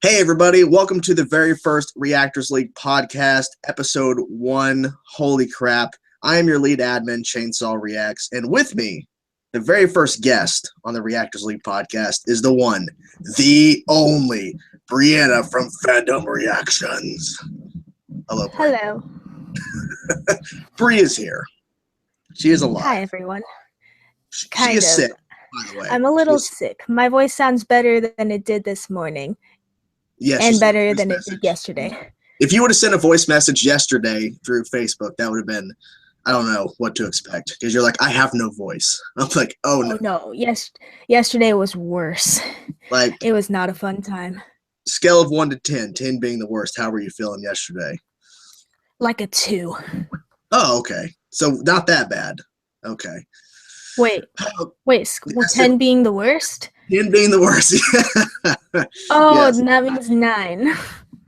Hey, everybody. Welcome to the very first Reactors League Podcast, episode 1. Holy crap. I am your lead admin, Chainsaw Reacts, and with me, the very first guest on the Reactors League Podcast is the one, the only, Brianna from Fandom Reactions. Hello, Bri. Hello. Bri is here. She is alive. Hi, everyone. She Kind is of. sick, by the way. I'm a little sick. My voice sounds better than it did this morning. Yes, and better than it did yesterday. If you would have sent a voice message yesterday through Facebook, that would have been, I don't know what to expect. Because you're like, I have no voice. I'm like, oh no. Oh, no. Yesterday was worse. Like, it was not a fun time. Scale of 1 to 10, 10 being the worst. How were you feeling yesterday? Like a 2. Oh, okay. So not that bad. Okay. Wait, 10 being the worst? 10 being the worst. Oh, yes. That means 9.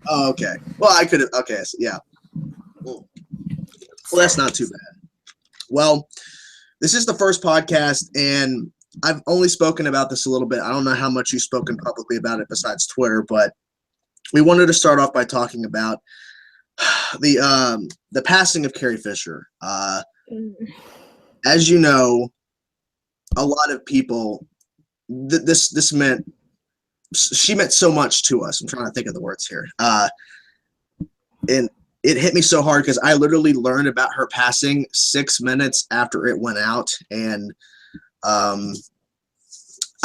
Oh, okay. Well, I could have. Okay, so yeah. Well, that's not too bad. Well, this is the first podcast, and I've only spoken about this a little bit. I don't know how much you've spoken publicly about it besides Twitter, but we wanted to start off by talking about the passing of Carrie Fisher. As you know, a lot of people. This meant she meant so much to us. I'm trying to think of the words here. And it hit me so hard because I literally learned about her passing 6 minutes after it went out, and I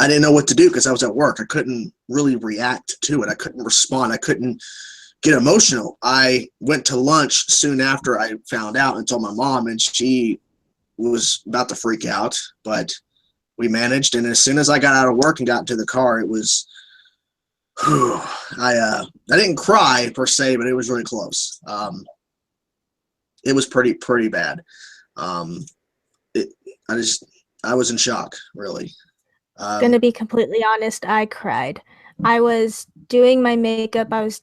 didn't know what to do because I was at work. I couldn't really react to it. I couldn't respond. I couldn't get emotional. I went to lunch soon after I found out and told my mom, and she was about to freak out, but we managed, and as soon as I got out of work and got into the car, it was, I didn't cry per se, but it was really close. It was pretty bad. I was in shock, really. Gonna be completely honest, I cried. I was doing my makeup. I was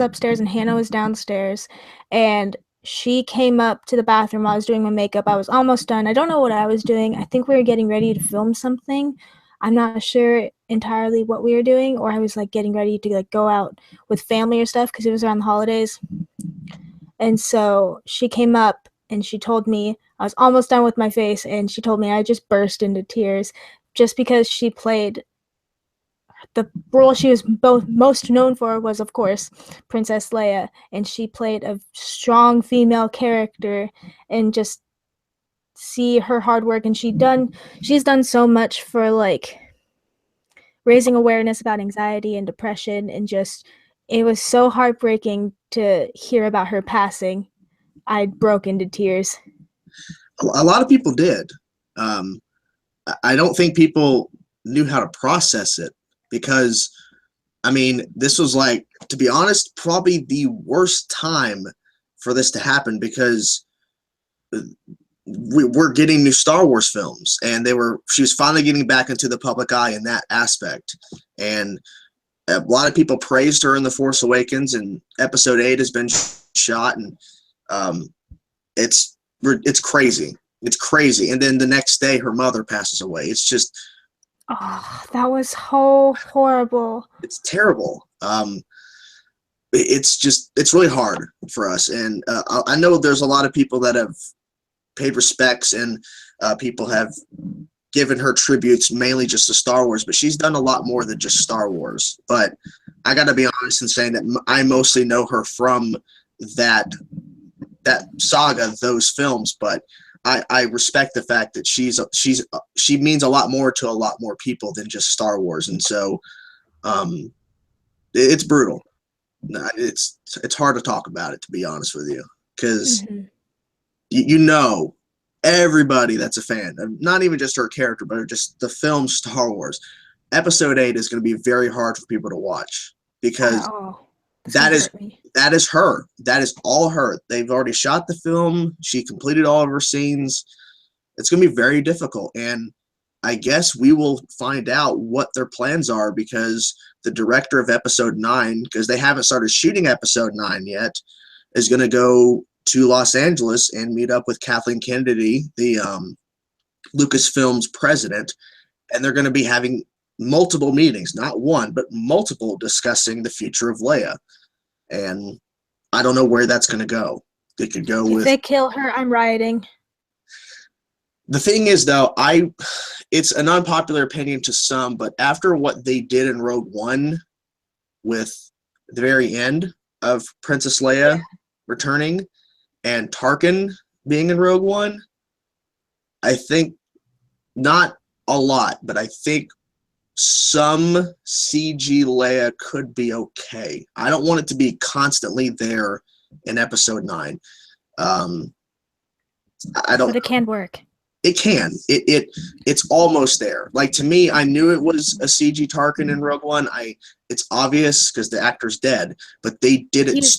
upstairs and Hannah was downstairs, and she came up to the bathroom while I was doing my makeup. I was almost done. I don't know what I was doing. I think we were getting ready to film something. I'm not sure entirely what we were doing, or I was like getting ready to like go out with family or stuff because it was around the holidays. And so she came up and she told me I was almost done with my face, and she told me I just burst into tears just because she played the role she was most known for was, of course, Princess Leia, and she played a strong female character, and just see her hard work, and she's done so much for like raising awareness about anxiety and depression, and just it was so heartbreaking to hear about her passing. I broke into tears. A lot of people did. I don't think people knew how to process it. Because, I mean, this was like, to be honest, probably the worst time for this to happen because we're getting new Star Wars films, and she was finally getting back into the public eye in that aspect. And a lot of people praised her in The Force Awakens, and Episode 8 has been shot, and it's crazy. It's crazy. And then the next day, her mother passes away. It's just... Oh, that was so horrible. It's terrible. It's really hard for us. And I know there's a lot of people that have paid respects, and people have given her tributes mainly just to Star Wars, but she's done a lot more than just Star Wars. But I got to be honest in saying that I mostly know her from that saga, those films, but I respect the fact that she means a lot more to a lot more people than just Star Wars, and so it's brutal. It's hard to talk about it, to be honest with you, because you know everybody that's a fan of not even just her character, but just the film Star Wars. Episode 8 is going to be very hard for people to watch because that is her. That is all her. They've already shot the film. She completed all of her scenes. It's going to be very difficult. And I guess we will find out what their plans are, because the director of Episode 9, because they haven't started shooting Episode 9 yet, is going to go to Los Angeles and meet up with Kathleen Kennedy, the Lucasfilm's president, and they're going to be having multiple meetings, not one, but multiple, discussing the future of Leia. And I don't know where that's going to go. It could go with... If they kill her, I'm rioting. The thing is, though, it's an unpopular opinion to some, but after what they did in Rogue One with the very end of Princess Leia returning and Tarkin being in Rogue One, I think, not a lot, but I think some CG Leia could be okay. I don't want it to be constantly there in Episode 9. I don't. But it can work. It can. It's almost there. Like, to me, I knew it was a CG Tarkin in Rogue One. It's obvious because the actor's dead, but they did it. It's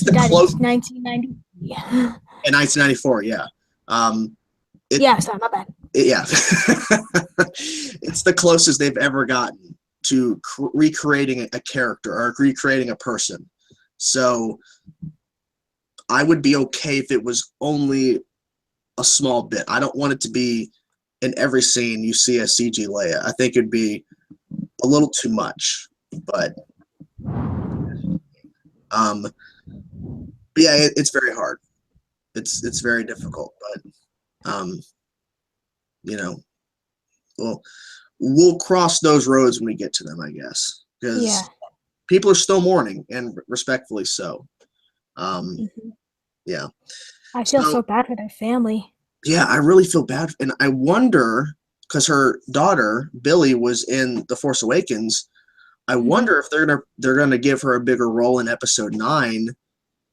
the close. 1990. In 1994, yeah. Sorry, my bad. Yeah. It's the closest they've ever gotten to recreating a character or recreating a person. So I would be okay if it was only a small bit. I don't want it to be in every scene you see a CG Leia. I think it'd be a little too much, but yeah, it's very hard. It's very difficult, but we'll cross those roads when we get to them, I guess, because people are still mourning, and respectfully so. Yeah. I feel so bad for their family. Yeah, I really feel bad. And I wonder, because her daughter, Billy, was in The Force Awakens, I wonder if they're gonna give her a bigger role in Episode 9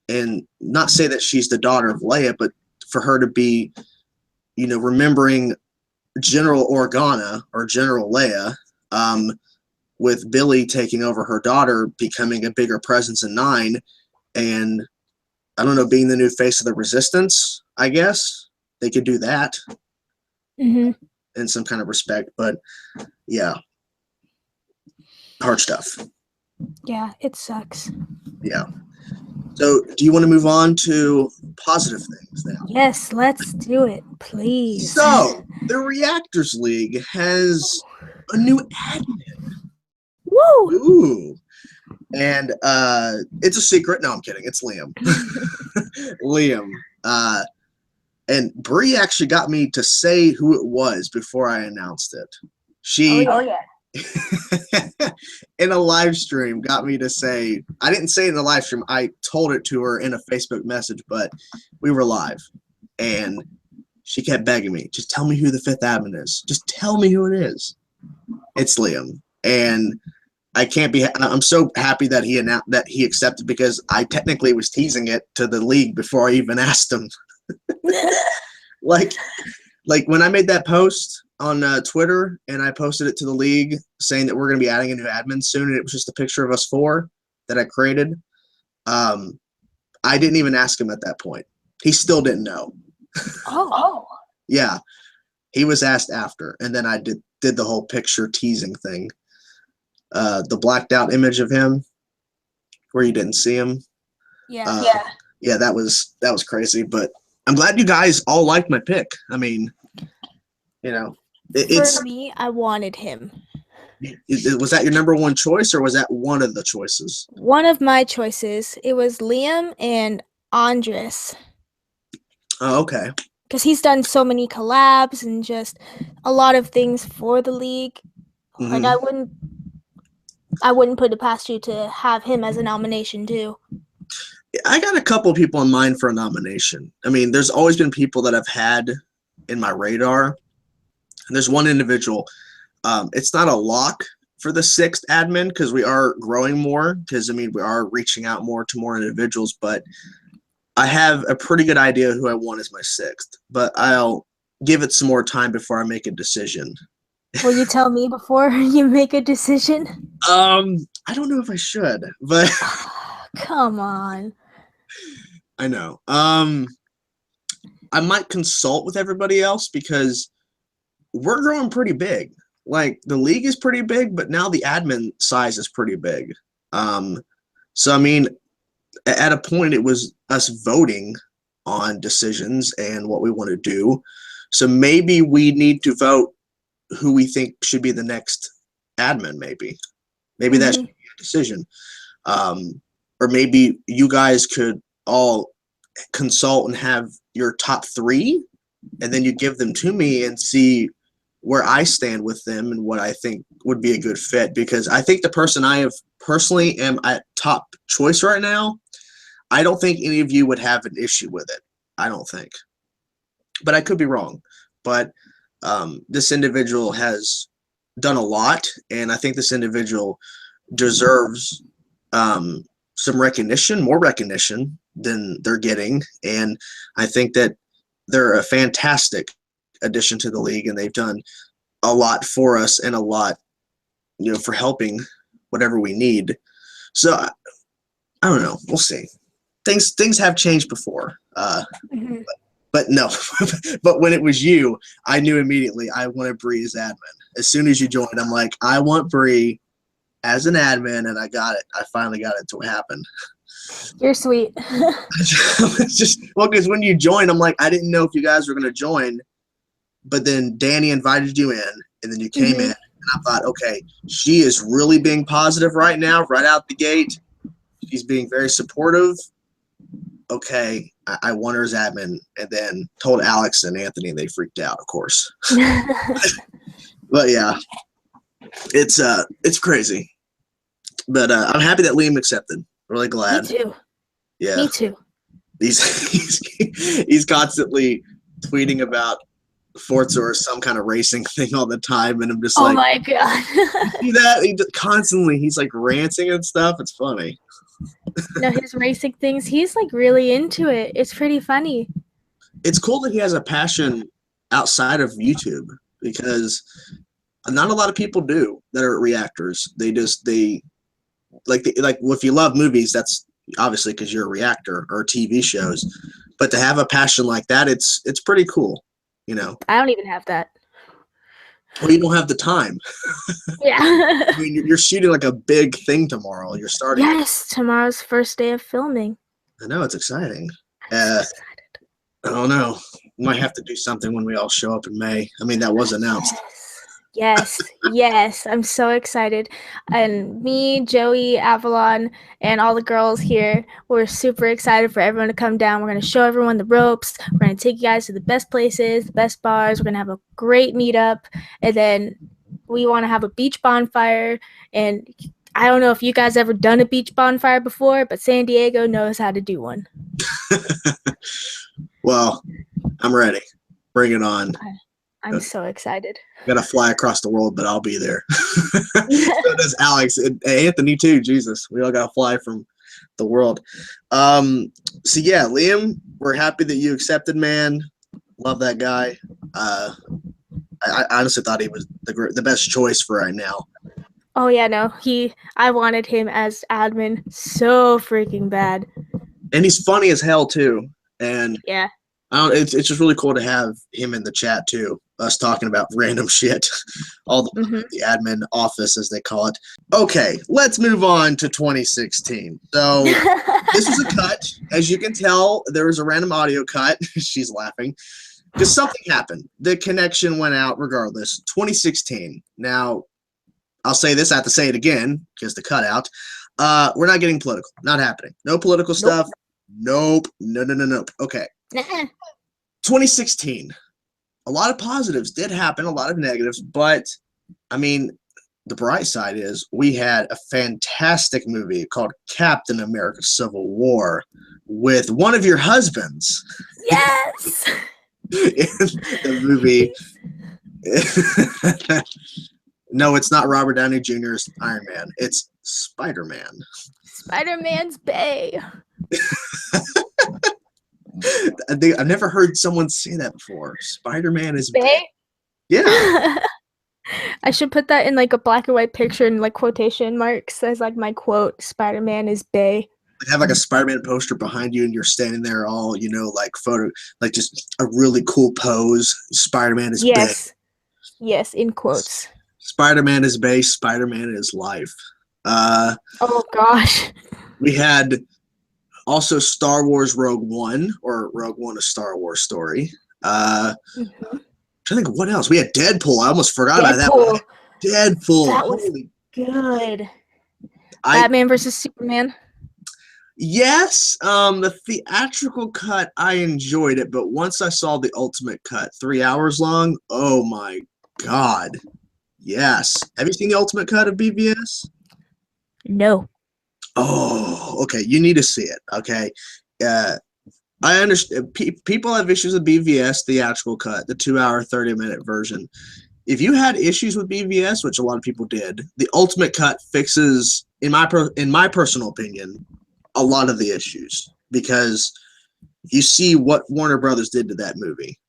and not say that she's the daughter of Leia, but for her to be, remembering General Organa or General Leia, with Billy taking over her daughter, becoming a bigger presence in 9, and I don't know, being the new face of the Resistance, I guess. They could do that in some kind of respect. But, yeah. Hard stuff. Yeah, it sucks. Yeah. So, do you want to move on to positive things now? Yes, let's do it, please. So, the Reactors League has a new admin. Woo! Ooh. And it's a secret. No, I'm kidding. It's Liam. Liam. And Bree actually got me to say who it was before I announced it. She, in a live stream, got me to say, I didn't say it in the live stream. I told it to her in a Facebook message, but we were live. And she kept begging me, just tell me who the 5th admin is. Just tell me who it is. It's Liam. And I'm so happy that he accepted, because I technically was teasing it to the league before I even asked him. like when I made that post on Twitter and I posted it to the league saying that we're going to be adding a new admin soon, and it was just a picture of us 4 that I created. I didn't even ask him at that point. He still didn't know. Oh. Yeah. He was asked after, and then I did the whole picture teasing thing. The blacked out image of him where you didn't see him. Yeah. Yeah, that was crazy, but I'm glad you guys all liked my pick. I mean, for me, I wanted him. Was that your number one choice, or was that one of the choices? One of my choices. It was Liam and Andres. Oh, okay. Because he's done so many collabs and just a lot of things for the league. Like, I wouldn't put it past you to have him as a nomination too. I got a couple of people in mind for a nomination. I mean, there's always been people that I've had in my radar. And there's one individual. It's not a lock for the 6th admin, because we are growing more, because, we are reaching out more to more individuals. But I have a pretty good idea who I want as my 6th. But I'll give it some more time before I make a decision. Will you tell me before you make a decision? I don't know if I should, but come on. I know. I might consult with everybody else, because we're growing pretty big. Like, the league is pretty big, but now the admin size is pretty big. So at a point it was us voting on decisions and what we want to do. So maybe we need to vote who we think should be the next admin. Maybe that should be a decision. Or maybe you guys could all consult and have your top 3, and then you give them to me and see where I stand with them and what I think would be a good fit. Because I think the person I have personally am at top choice right now, I don't think any of you would have an issue with it. I don't think. But I could be wrong. But this individual has done a lot, and I think this individual deserves some recognition, more recognition than they're getting. And I think that they're a fantastic addition to the league, and they've done a lot for us and a lot, for helping whatever we need. So I don't know. We'll see. Things have changed before. But no, but when it was you, I knew immediately I wanted Bree as admin. As soon as you joined, I'm like, I want Bree as an admin, and I got it. I finally got it to happen. You're sweet. Because when you joined, I'm like, I didn't know if you guys were going to join, but then Danny invited you in, and then you came in, and I thought, okay, she is really being positive right now, right out the gate. She's being very supportive. Okay, I want her as admin, and then told Alex and Anthony, and they freaked out, of course. But yeah, it's crazy. But I'm happy that Liam accepted. Really glad. Me too. Yeah. Me too. He's constantly tweeting about Forza or some kind of racing thing all the time, and I'm just like, oh my god. See that? Constantly, he's like ranting and stuff. It's funny. No, his racing things, he's like really into it. It's pretty funny. It's cool that he has a passion outside of YouTube, because not a lot of people do that are reactors. They if you love movies, that's obviously because you're a reactor, or TV shows. But to have a passion like that, it's pretty cool, I don't even have that. Well, you don't have the time. Yeah. I mean, you're shooting like a big thing tomorrow. You're starting. Yes, tomorrow's first day of filming. I know, it's exciting. I'm so excited. I don't know. We might have to do something when we all show up in May. I mean, that was announced. Yes. I'm so excited. And me, Joey, Avalon, and all the girls here, we're super excited for everyone to come down. We're going to show everyone the ropes. We're going to take you guys to the best places, the best bars. We're going to have a great meetup. And then we want to have a beach bonfire. And I don't know if you guys ever done a beach bonfire before, but San Diego knows how to do one. Well, I'm ready. Bring it on. I'm so excited. Gotta fly across the world, but I'll be there. So does Alex and Anthony too. Jesus, we all gotta fly from the world. So yeah, Liam, we're happy that you accepted, man. Love that guy. I honestly thought he was the best choice for right now. Oh yeah, no, I wanted him as admin so freaking bad. And he's funny as hell too. And yeah. It's just really cool to have him in the chat too. Us talking about random shit, all the admin office, as they call it. Okay, let's move on to 2016. So this was a cut. As you can tell, there was a random audio cut. She's laughing because something happened. The connection went out regardless. 2016. Now, I'll say this. I have to say it again because the cutout. We're not getting political. Not happening. No political stuff. Nope. No. Okay. 2016. A lot of positives did happen, a lot of negatives, but I mean, the bright side is we had a fantastic movie called Captain America Civil War with one of your husbands. Yes. In the movie. No, it's not Robert Downey Jr.'s Iron Man. It's Spider-Man. Spider-Man's bae. I've never heard someone say that before. Spider-Man is bae? Yeah. I should put that in like a black and white picture and like quotation marks as like my quote, Spider-Man is bae. Have like a Spider-Man poster behind you and you're standing there all, like photo, like just a really cool pose. Spider-Man is bae. Yes, in quotes. Spider-Man is bae. Spider-Man is life. Oh gosh. We had also Star Wars Rogue One, or Rogue One, a Star Wars story. trying to think what else. We had Deadpool. I almost forgot about that one. Deadpool. That was Holy. good. Batman versus Superman. Yes, the theatrical cut, I enjoyed it, but once I saw the ultimate cut, 3 hours long, oh my God. Yes. Have you seen the ultimate cut of BVS? No. Oh, okay. You need to see it. Okay. I understand people have issues with BVS theatrical cut, the 2 hour, 30-minute version. If you had issues with BVS, which a lot of people did, the ultimate cut fixes, in my personal opinion, a lot of the issues, because you see what Warner Brothers did to that movie.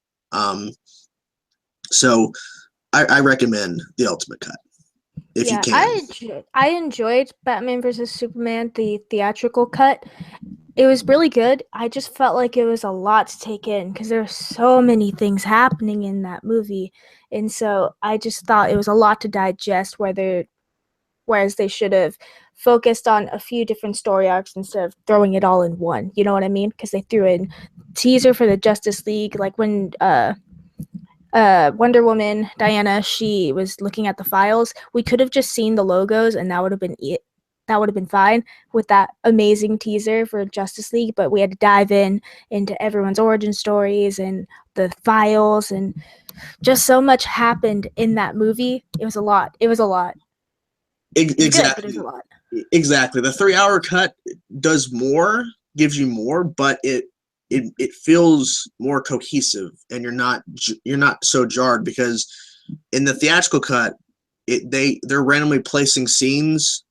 So I recommend the ultimate cut if you can. I enjoyed Batman vs. Superman, the theatrical cut. It was really good. I just felt like it was a lot to take in because there are so many things happening in that movie. And so I just thought it was a lot to digest, whereas they should have focused on a few different story arcs instead of throwing it all in one. You know what I mean? Because they threw in teaser for the Justice League, like when Wonder Woman, Diana, she was looking at the files. We could have just seen the logos and that would have been it. That would have been fine with that amazing teaser for Justice League, but we had to dive into everyone's origin stories and the files, and just so much happened in that movie. It was a lot. Exactly. Good, it was a lot. Exactly. The 3 hour cut does more, gives you more, but it feels more cohesive, and you're not so jarred, because in the theatrical cut, they're randomly placing scenes.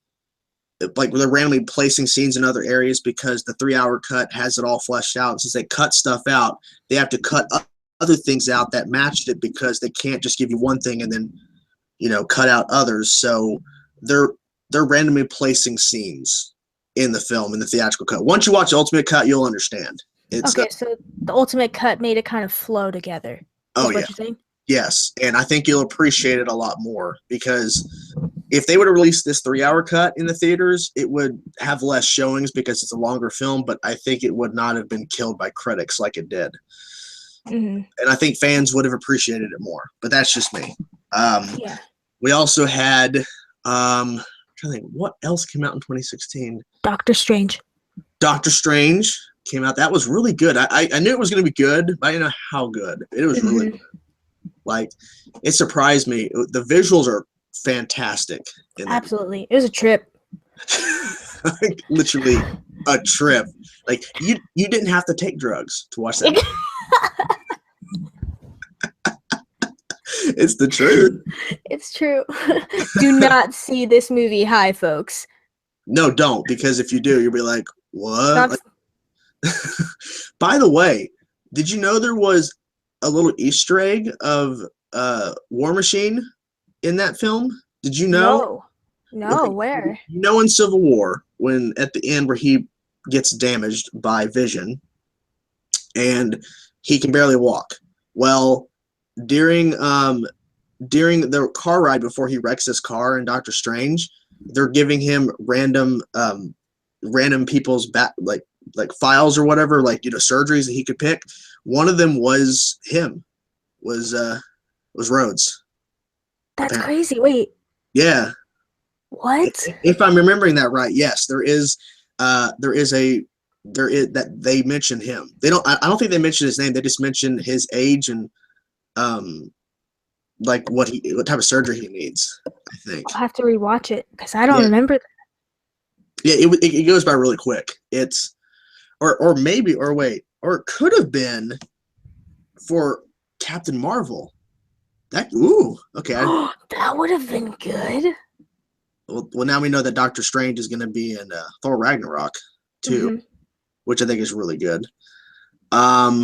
Like they're randomly placing scenes in other areas because the 3 hour cut has it all fleshed out. Since they cut stuff out, they have to cut other things out that matched it, because they can't just give you one thing and then, cut out others. So they're randomly placing scenes in the film in the theatrical cut. Once you watch the ultimate cut, you'll understand. So the ultimate cut made it kind of flow together. Oh, yeah. What you're saying? Yes, and I think you'll appreciate it a lot more, because if they would have released this 3 hour cut in the theaters, it would have less showings because it's a longer film, but I think it would not have been killed by critics like it did. Mm-hmm. And I think fans would have appreciated it more, but that's just me. Yeah. We also had, I'm trying to think, what else came out in 2016? Doctor Strange came out. That was really good. I knew it was going to be good, but I didn't know how good. It was really good. Like, it surprised me. The visuals are fantastic. Absolutely. It was a trip. Literally a trip. Like, you didn't have to take drugs to watch that. It's the truth. It's true. Do not see this movie high, folks. No, don't, because if you do, you'll be like, what? By the way, did you know there was a little Easter egg of War Machine in that film? Did you know? No, where? In Civil War, when at the end where he gets damaged by Vision and he can barely walk. Well, during the car ride before he wrecks his car in Doctor Strange, they're giving him random people's like files or whatever, like, surgeries that he could pick. One of them was him. Was Rhodes. That's apparently. Crazy. Wait. Yeah. What? If I'm remembering that right, yes, there is that they mentioned him. I don't think they mentioned his name. They just mentioned his age and like what type of surgery he needs, I think. I'll have to rewatch it because I don't remember that. Yeah, it goes by really quick. It's or it could have been for Captain Marvel. Okay. That would have been good. Well, now we know that Doctor Strange is going to be in Thor Ragnarok too, which I think is really good. I'm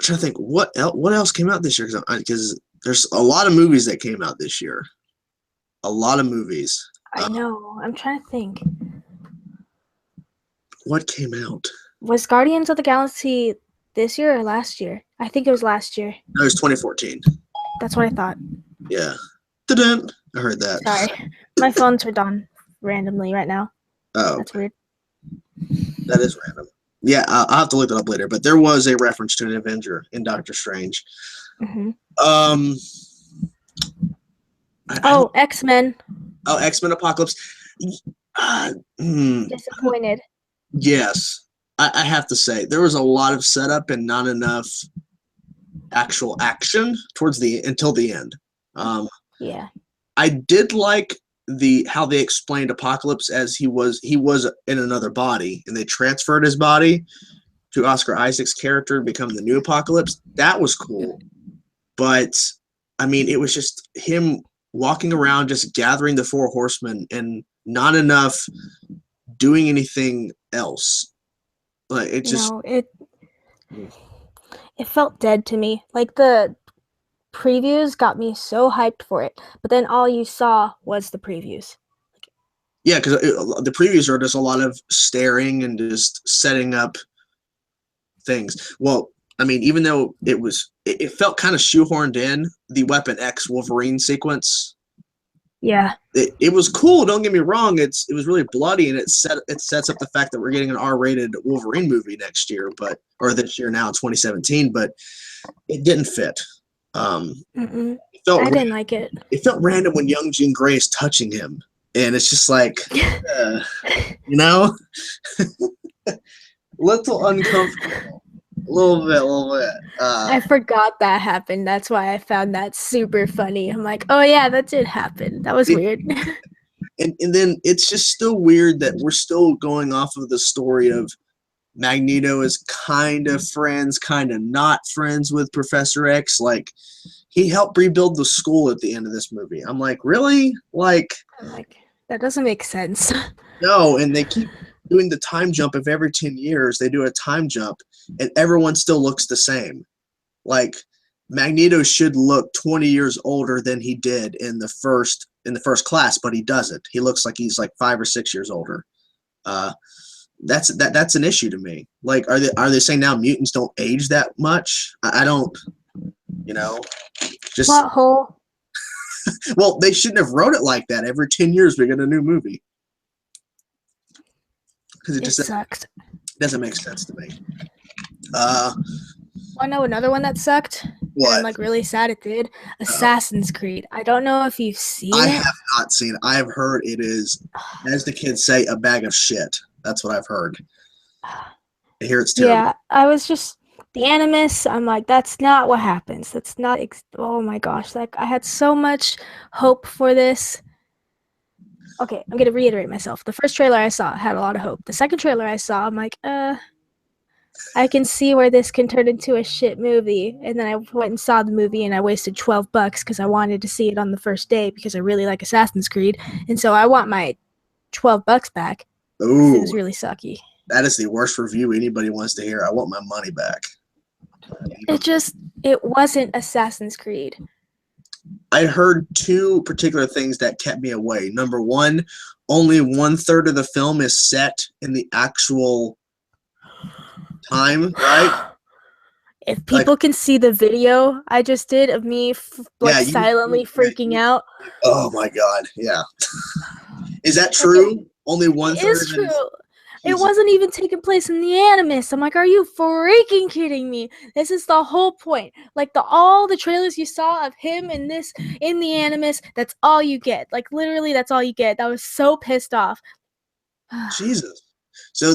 trying to think what else came out this year, because there's a lot of movies that came out this year. A lot of movies. I know. I'm trying to think. What came out? Was Guardians of the Galaxy this year or last year? I think it was last year. No, it was 2014. That's what I thought. Yeah. Da-dun. I heard that. Sorry. My phone turned on randomly right now. Oh. That's weird. That is random. Yeah, I'll have to look that up later. But there was a reference to an Avenger in Doctor Strange. Mm-hmm. X-Men. Oh, X-Men Apocalypse. Disappointed. Yes, I have to say there was a lot of setup and not enough actual action until the end. Yeah. I did like how they explained Apocalypse as he was in another body and they transferred his body to Oscar Isaac's character to become the new Apocalypse. That was cool. But I mean, it was just him walking around just gathering the four horsemen and not enough doing anything else. Like it just it felt dead to me. Like the previews got me so hyped for it, but then all you saw was the previews. Yeah, because the previews are just a lot of staring and just setting up things. Well, I mean, even though it felt kind of shoehorned in, the Weapon X Wolverine sequence. Yeah, it was cool. Don't get me wrong. It was really bloody, and it sets up the fact that we're getting an R-rated Wolverine movie next year, or this year now, 2017. But it didn't fit. I didn't like it. It felt random when Young Jean Grey is touching him, and it's just like, little uncomfortable. A little bit. I forgot that happened. That's why I found that super funny. I'm like, oh yeah, that did happen. That was weird. And then it's just still weird that we're still going off of the story of Magneto is kind of friends, kind of not friends with Professor X. Like, he helped rebuild the school at the end of this movie. I'm like, really? I'm like, that doesn't make sense. No, and they keep doing the time jump of every 10 years. They do a time jump, and everyone still looks the same. Like, Magneto should look 20 years older than he did in the first class, but he doesn't. He looks like he's like 5 or 6 years older. That's an issue to me. Like, are they saying now mutants don't age that much? I don't, just plot hole. Well, they shouldn't have wrote it like that. Every 10 years we get a new movie. Because it just sucks. Doesn't make sense to me. I know another one that sucked. What? And I'm like really sad it did. Assassin's Creed. I don't know if you've seen it. I have not seen it. I have heard it is, as the kids say, a bag of shit. That's what I've heard. I hear it's terrible. Yeah, I was just the Animus. I'm like, that's not what happens. That's not. Oh my gosh! Like I had so much hope for this. Okay, I'm gonna reiterate myself. The first trailer I saw had a lot of hope. The second trailer I saw, I'm like, I can see where this can turn into a shit movie. And then I went and saw the movie, and I wasted $12 because I wanted to see it on the first day because I really like Assassin's Creed, and so I want my $12 back. Ooh, it was really sucky. That is the worst review anybody wants to hear. I want my money back. It wasn't Assassin's Creed. I heard two particular things that kept me away. Number one, only 1/3 of the film is set in the actual time, right? If people can see the video I just did of me silently freaking out. Oh my God, yeah. Is that true? Okay. Only 1/3? It is true. It wasn't even taking place in the Animus. I'm like, are you freaking kidding me? This is the whole point. Like all the trailers you saw of him in the Animus, that's all you get. Like literally, that's all you get. I was so pissed off. Jesus. So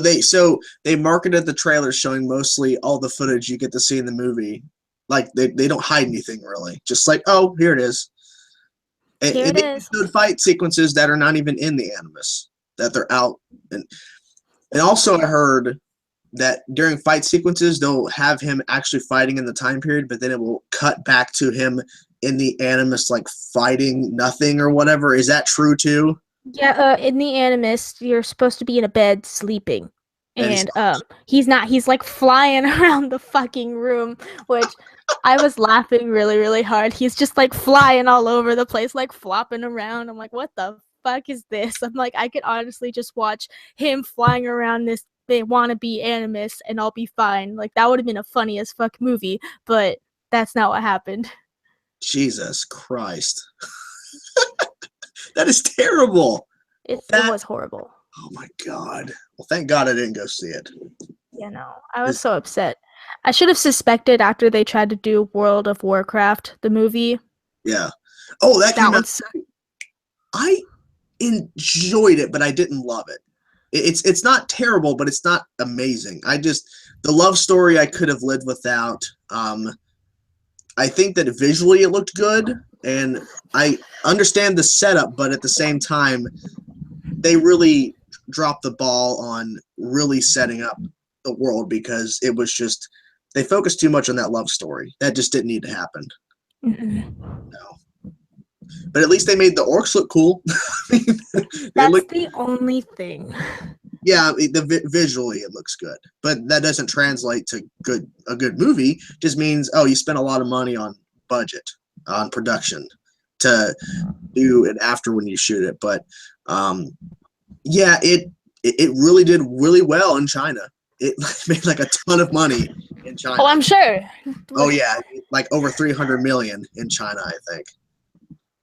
they marketed the trailer showing mostly all the footage you get to see in the movie. Like they don't hide anything really. Just like, oh, here it is. Here it is. They showed fight sequences that are not even in the Animus, that they're out. And also I heard that during fight sequences, they'll have him actually fighting in the time period, but then it will cut back to him in the Animus, like fighting nothing or whatever. Is that true too? Yeah, in the Animus, you're supposed to be in a bed sleeping. And he's not. He's like flying around the fucking room, which I was laughing really, really hard. He's just like flying all over the place, like flopping around. I'm like, what the fuck is this? I'm like, I could honestly just watch him flying around this wannabe Animus and I'll be fine. Like that would have been a funny as fuck movie, but that's not what happened. Jesus Christ. That is terrible. It was horrible. Oh my God. Well, thank God I didn't go see it. You know, I was so upset. I should have suspected after they tried to do World of Warcraft, the movie. Yeah. Oh, that came out. So- I enjoyed it, but I didn't love it. It's not terrible, but it's not amazing. The love story I could have lived without. I think that visually it looked good, and I understand the setup, but at the same time, they really dropped the ball on really setting up the world because it was just they focused too much on that love story. That just didn't need to happen. No. But at least they made the orcs look cool. That's the only thing. Yeah, visually it looks good, but that doesn't translate to a good movie. Just means you spent a lot of money on budget, on production to do it after when you shoot it. But yeah, it really did really well in China. It made like a ton of money in China. Oh, I'm sure. Oh yeah, like over 300 million in China, I think.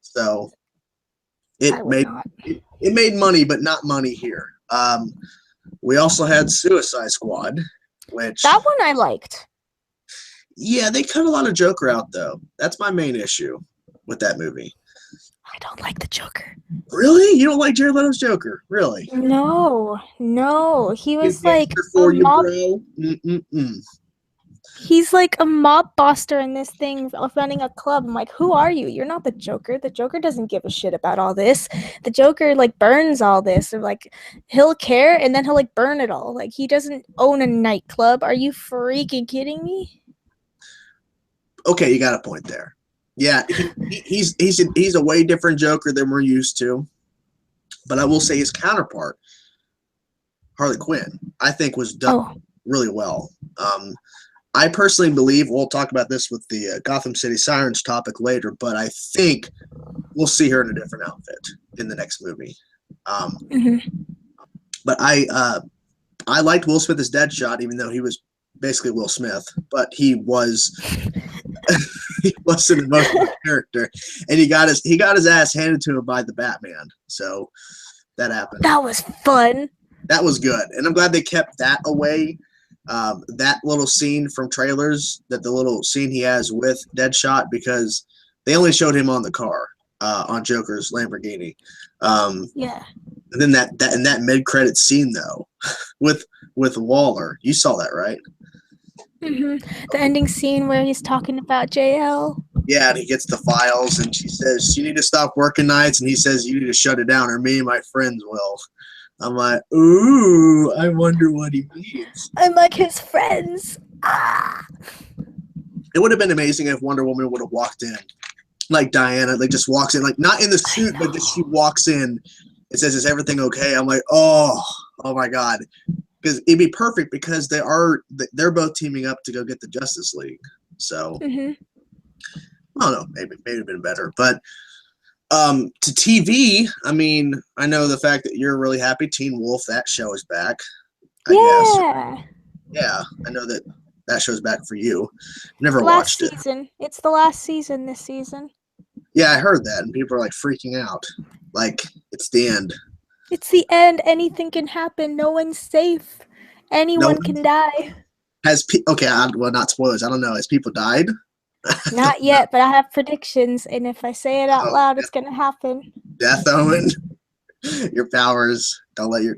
So it made money, but not money here. We also had Suicide Squad, which that one I liked. Yeah, they cut a lot of Joker out though. That's my main issue with that movie. I don't like the Joker. Really? You don't like Jared Leto's Joker? Really? No. He was like for you, bro. Mm-mm-mm. He's like a mob buster in this thing running a club. I'm like, who are you? You're not the Joker. The Joker doesn't give a shit about all this. The Joker like burns all this. Or like he'll care and then he'll like burn it all. Like he doesn't own a nightclub. Are you freaking kidding me? Okay, you got a point there. Yeah, he's a way different Joker than we're used to. But I will say his counterpart, Harley Quinn, I think was done really well. I personally believe, we'll talk about this with the Gotham City Sirens topic later, but I think we'll see her in a different outfit in the next movie. But I liked Will Smith as Deadshot, even though he was basically Will Smith, but he was he was an emotional character, and he got his ass handed to him by the Batman. So that happened. That was fun. That was good, and I'm glad they kept that away. That little scene from trailers, that the little scene he has with Deadshot, because they only showed him on the car, on Joker's Lamborghini. Yeah. And then that mid-credit scene though, with Waller, you saw that, right? The ending scene where he's talking about JL. Yeah, and he gets the files, and she says, "You need to stop working nights," and he says, "You need to shut it down, or me and my friends will." I'm like, ooh, I wonder what he means. I'm like his friends. Ah. It would have been amazing if Wonder Woman would have walked in, like Diana, like just walks in, like not in the suit, but just she walks in and says, "Is everything okay?" I'm like, oh my God, because it'd be perfect because they're both teaming up to go get the Justice League. So I don't know, maybe it'd been better, but. To TV, I mean, I know the fact that you're really happy Teen Wolf, that show is back. I guess. Yeah, I know that show's back for you. Never watched it. It's the last season this season. Yeah, I heard that, and people are like freaking out. Like, it's the end. It's the end. Anything can happen. No one's safe. Anyone can die. Well, not spoilers. I don't know. Has people died? Not yet, but I have predictions, and if I say it out loud, it's gonna happen. Death Owen, your powers. Don't do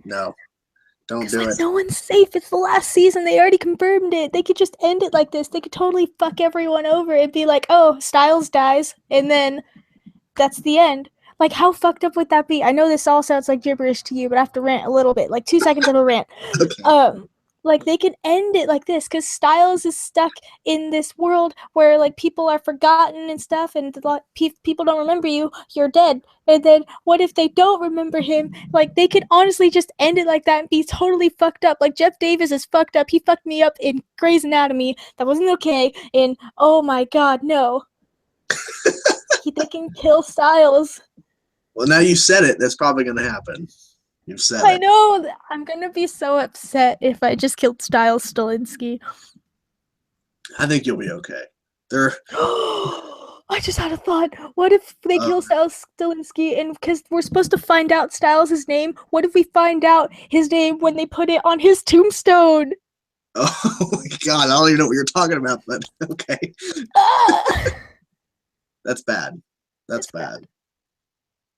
it. No one's safe. It's the last season. They already confirmed it. They could just end it like this. They could totally fuck everyone over. It'd be like, oh, Styles dies, and then that's the end. Like, how fucked up would that be? I know this all sounds like gibberish to you, but I have to rant a little bit, like 2 seconds of a rant. Okay. Like, they can end it like this, because Styles is stuck in this world where, like, people are forgotten and stuff, and people don't remember you, you're dead. And then, what if they don't remember him? Like, they could honestly just end it like that and be totally fucked up. Like, Jeff Davis is fucked up. He fucked me up in Grey's Anatomy. That wasn't okay. And, oh my God, no. They can kill Styles. Well, now you said it. That's probably going to happen. You've said I know. I'm going to be so upset if I just killed Styles Stilinski. I think you'll be okay. I just had a thought. What if they kill Styles Stilinski, and because we're supposed to find out Styles' name, what if we find out his name when they put it on his tombstone? Oh my God, I don't even know what you're talking about, but okay. That's bad. That's bad.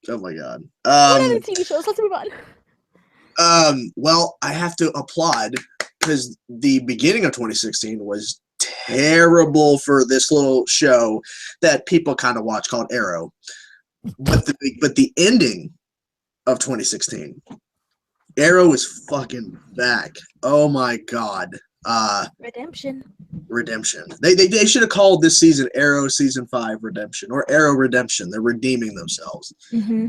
Oh my God. What other TV shows? Let's move on. Well, I have to applaud because the beginning of 2016 was terrible for this little show that people kind of watch called Arrow. But the ending of 2016, Arrow is fucking back. Oh my God. Redemption. They should have called this season Arrow Season 5 Redemption or Arrow Redemption. They're redeeming themselves. Mm-hmm.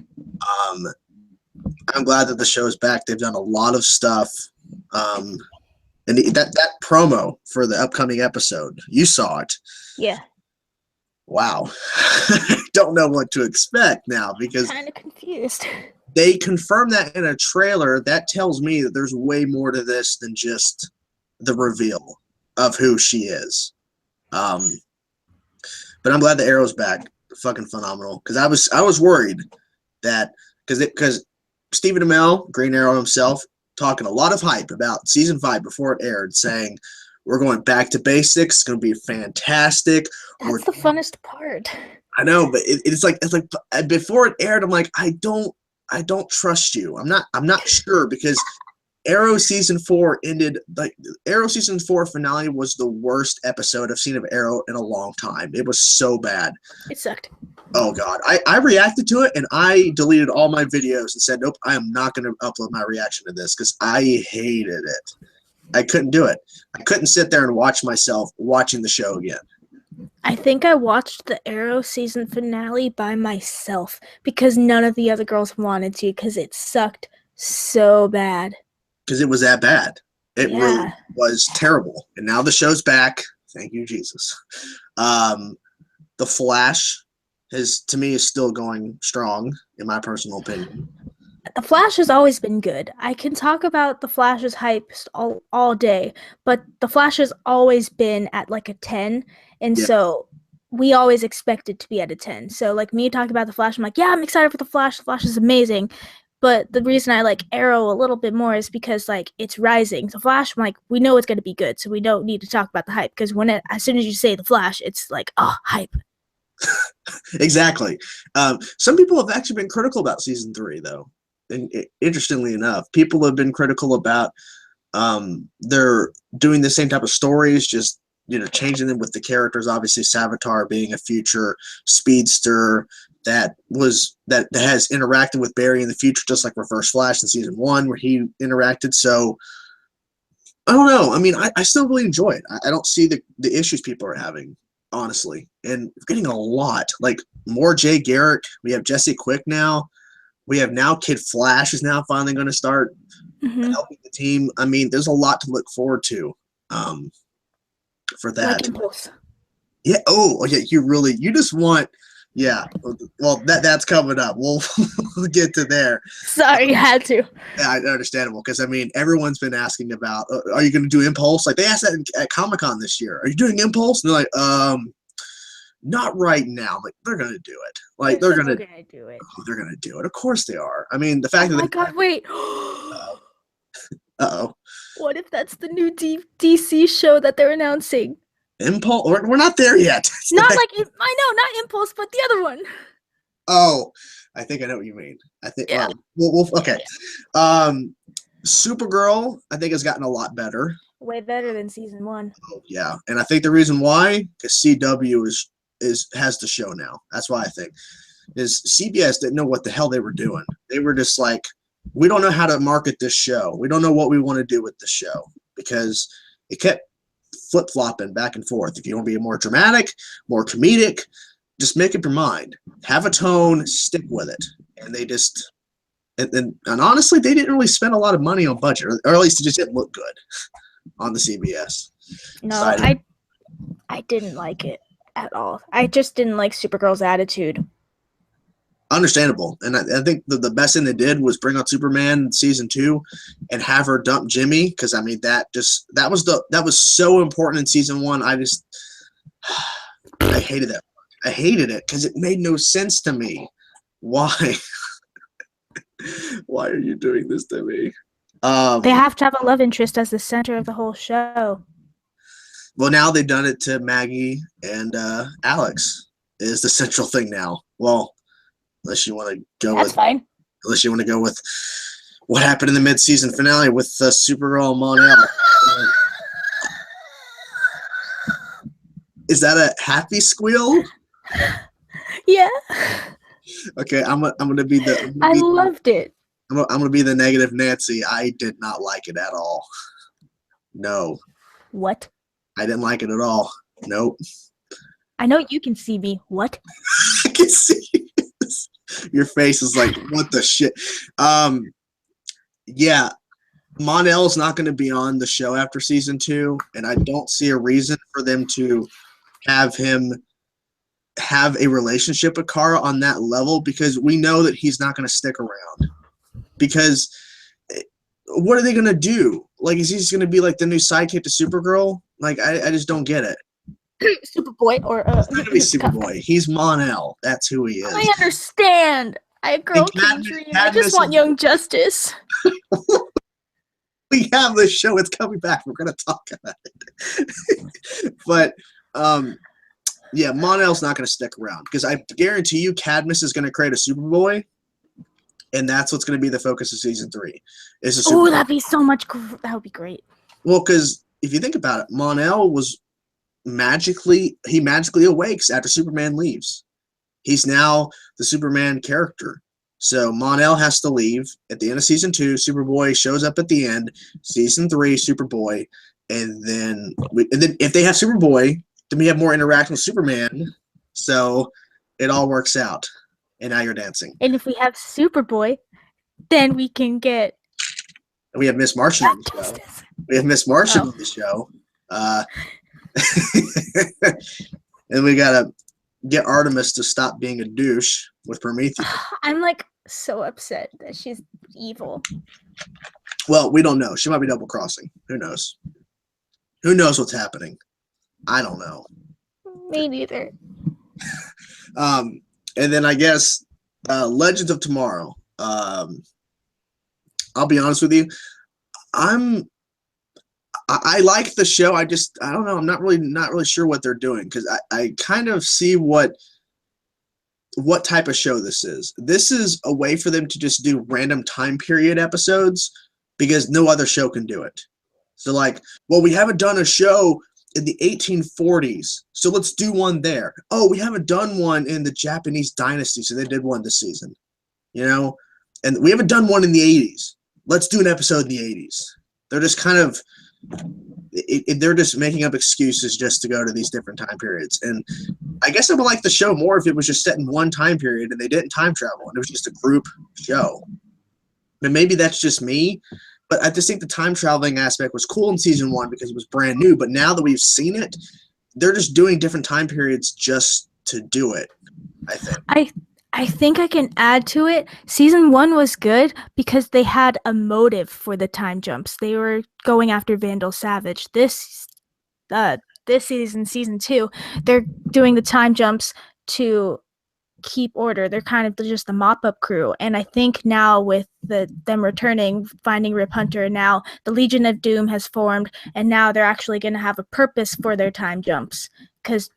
I'm glad that the show is back. They've done a lot of stuff. And that promo for the upcoming episode, you saw it. Yeah. Wow. Don't know what to expect now because kind of confused. They confirmed that in a trailer. That tells me that there's way more to this than just the reveal of who she is. But I'm glad the Arrow's back. Fucking phenomenal. Because I was worried that because Stephen Amell, Green Arrow himself, talking a lot of hype about season 5 before it aired, saying we're going back to basics. It's going to be fantastic. That's the funnest part. I know, but it's like before it aired, I'm like, I don't trust you. I'm not sure because Arrow season 4 ended like Arrow season 4 finale was the worst episode I've seen of Arrow in a long time. It was so bad. It sucked. Oh God. I reacted to it and I deleted all my videos and said, nope, I am not going to upload my reaction to this because I hated it. I couldn't do it. I couldn't sit there and watch myself watching the show again. I think I watched the Arrow season finale by myself because none of the other girls wanted to because it sucked so bad. Because it was that bad. It really was terrible. And now the show's back. Thank you, Jesus. The Flash to me is still going strong, in my personal opinion. The Flash has always been good. I can talk about the Flash's hype all day, but the Flash has always been at like a 10, and so we always expect it to be at a 10. So like me talking about the Flash, I'm like, yeah, I'm excited for the Flash. The Flash is amazing. But the reason I like Arrow a little bit more is because like it's rising. The Flash, I'm like, we know it's going to be good, so we don't need to talk about the hype because as soon as you say the Flash, it's like, oh, hype. Exactly. Some people have actually been critical about season 3, though. And interestingly enough, people have been critical about they're doing the same type of stories, just changing them with the characters. Obviously, Savitar being a future speedster that has interacted with Barry in the future, just like Reverse Flash in season 1, where he interacted. So I don't know. I mean, I still really enjoy it. I don't see the issues people are having, honestly. And we're getting a lot, like more Jay Garrick. We have Jesse Quick now. We have now Kid Flash is now finally going to start helping the team. I mean, there's a lot to look forward to for that. Like Impulse. Yeah. Oh, yeah. You just want. Yeah. Well, that's coming up. We'll get to there. Sorry, I had to. Yeah, understandable. Because I mean, everyone's been asking about, are you going to do Impulse? Like they asked that at Comic-Con this year. Are you doing Impulse? And they're like, not right now. Like they're gonna do it. Like they're gonna do it. Oh, they're gonna do it. Of course they are. I mean, the fact that. Oh my God! Wait. Uh-oh. What if that's the new DC show that they're announcing? Impulse. We're not there yet. Not like I know, not Impulse, but the other one. Oh, I think I know what you mean. I think. Yeah. We'll okay. Supergirl, I think, has gotten a lot better. Way better than season 1. Oh, yeah, and I think the reason why, because CW has the show now. That's why I think is CBS didn't know what the hell they were doing. They were just like, we don't know how to market this show. We don't know what we want to do with this show because it kept flip-flopping back and forth. If you want to be more dramatic, more comedic, just make up your mind. Have a tone, stick with it. And they just and honestly, they didn't really spend a lot of money on budget, or at least it just didn't look good on the CBS. No, I didn't like it at all. I just didn't like Supergirl's attitude. Understandable. And I think the best thing they did was bring out Superman season 2 and have her dump Jimmy, because I mean that was so important in season 1. I hated that. I hated it because it made no sense to me. Why? Why are you doing this to me? They have to have a love interest as the center of the whole show. Well, now they've done it to Maggie and Alex is the central thing now. Well, unless you want to go That's fine. Unless you want to go with what happened in the mid-season finale with Supergirl and Mon-El. Is that a happy squeal? Yeah. Okay, I'm gonna be the. I loved it. I'm gonna be the negative Nancy. I did not like it at all. No. What? I didn't like it at all. Nope. I know you can see me. What? I can see this. Your face is like, what the shit? Yeah. Mon-El's not going to be on the show after season 2, and I don't see a reason for them to have him have a relationship with Kara on that level, because we know that he's not going to stick around. Because what are they going to do? Like, is he just going to be like the new sidekick to Supergirl? Like, I just don't get it. Superboy or He's not going to be Superboy. He's Mon-El. That's who he is. I understand. I girl can dream. I just want Young Justice. We have this show. It's coming back. We're going to talk about it. But, yeah, Mon-El's not going to stick around, because I guarantee you Cadmus is going to create a Superboy, and that's what's going to be the focus of season 3. Oh, that'd be so much. That would be great. Well, because if you think about it, Mon-El was magically awakes after Superman leaves. He's now the Superman character. So Mon-El has to leave at the end of season 2. Superboy shows up at the end. Season 3, Superboy, and then if they have Superboy, then we have more interaction with Superman. So it all works out. And now you're dancing. And if we have Superboy, then we can get. We have Miss Martian on the show. We have Miss Martian on the show. And we gotta get Artemis to stop being a douche with Prometheus. I'm like so upset that she's evil. Well, we don't know. She might be double crossing. Who knows? Who knows what's happening? I don't know. Me neither. And then I guess Legends of Tomorrow. I'll be honest with you. I like the show. I don't know. I'm not really sure what they're doing, because I kind of see what type of show this is. This is a way for them to just do random time period episodes, because no other show can do it. So like, well, we haven't done a show in the 1840s, so let's do one there. Oh, we haven't done one in the Japanese dynasty, so they did one this season. You know? And we haven't done one in the 80s. Let's do an episode in the 80s. They're just kind of they're just making up excuses just to go to these different time periods. And I guess I would like the show more if it was just set in one time period and they didn't time travel and it was just a group show. And maybe that's just me, but I just think the time traveling aspect was cool in season 1 because it was brand new. But now that we've seen it, they're just doing different time periods just to do it, I think. I think I can add to it. Season 1 was good because they had a motive for the time jumps. They were going after Vandal Savage. This season, season 2, they're doing the time jumps to keep order. They're kind of just the mop-up crew. And I think now with them returning, finding Rip Hunter, now the Legion of Doom has formed, and now they're actually going to have a purpose for their time jumps. Because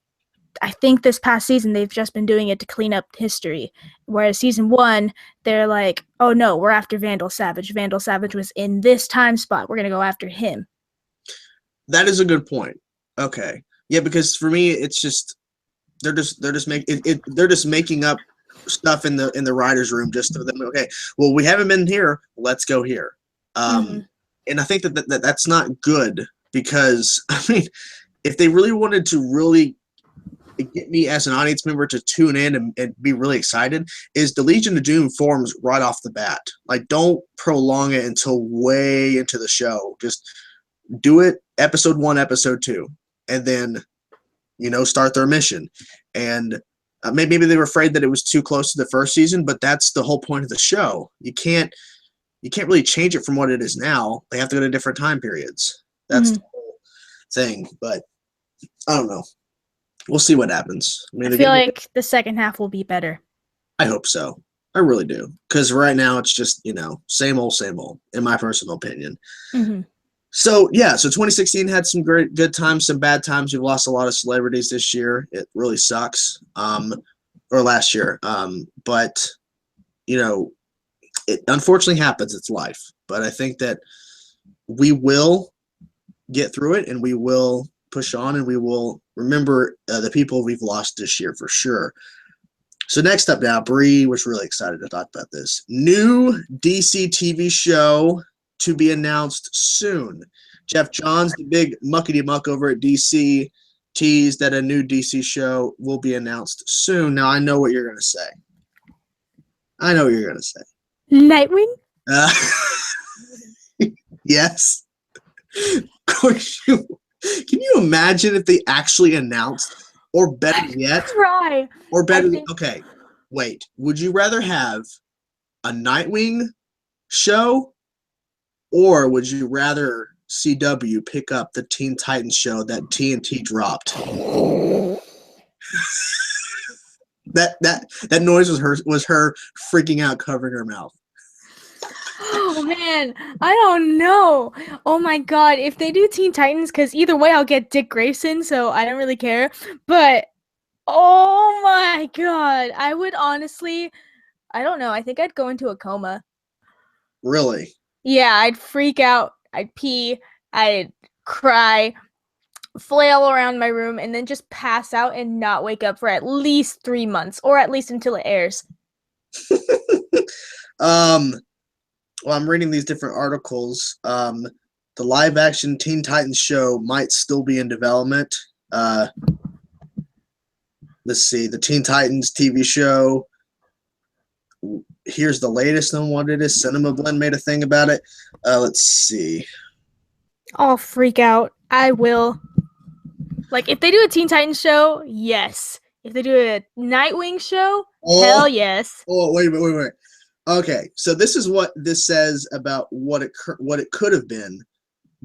I think this past season, they've just been doing it to clean up history. Whereas season 1, they're like, oh no, we're after Vandal Savage. Vandal Savage was in this time spot. We're going to go after him. That is a good point. Okay. Yeah, because for me, it's just, they're just making up stuff in the writer's room just so them, okay, well, we haven't been here. Let's go here. And I think that's not good, because, I mean, if they really wanted to really get me as an audience member to tune in and be really excited, is the Legion of Doom forms right off the bat. Like, don't prolong it until way into the show. Just do it episode 1, episode 2, and then, start their mission. And maybe they were afraid that it was too close to the first season, but that's the whole point of the show. You can't really change it from what it is now. They have to go to different time periods. That's the whole thing. But I don't know. We'll see what happens. I feel like the second half will be better. I hope so. I really do. Because right now it's just, same old, in my personal opinion. Mm-hmm. So, yeah, so 2016 had some good times, some bad times. We've lost a lot of celebrities this year. It really sucks. Or last year. But, it unfortunately happens. It's life. But I think that we will get through it, and we will push on, and we will remember the people we've lost this year for sure. So next up now, Bree was really excited to talk about this. New DC TV show to be announced soon. Jeff Johns, the big muckety-muck over at DC, teased that a new DC show will be announced soon. Now, I know what you're going to say. Nightwing? Yes. Of course you. Can you imagine if they actually announced, or better yet, okay, wait. Would you rather have a Nightwing show, or would you rather CW pick up the Teen Titans show that TNT dropped? That noise was her freaking out, covering her mouth. Oh man, I don't know. Oh my god, if they do Teen Titans, because either way I'll get Dick Grayson, so I don't really care. But oh my god, I would honestly, I don't know. I think I'd go into a coma. Really? Yeah, I'd freak out. I'd pee. I'd cry, flail around my room, and then just pass out and not wake up for at least 3 months, or at least until it airs. Well, I'm reading these different articles. The live-action Teen Titans show might still be in development. Let's see. The Teen Titans TV show. Here's the latest on what it is. Cinema Blend made a thing about it. Let's see. I'll freak out. I will. Like, if they do a Teen Titans show, yes. If they do a Nightwing show, hell yes. Oh, wait. Okay, so this is what this says about what it could have been.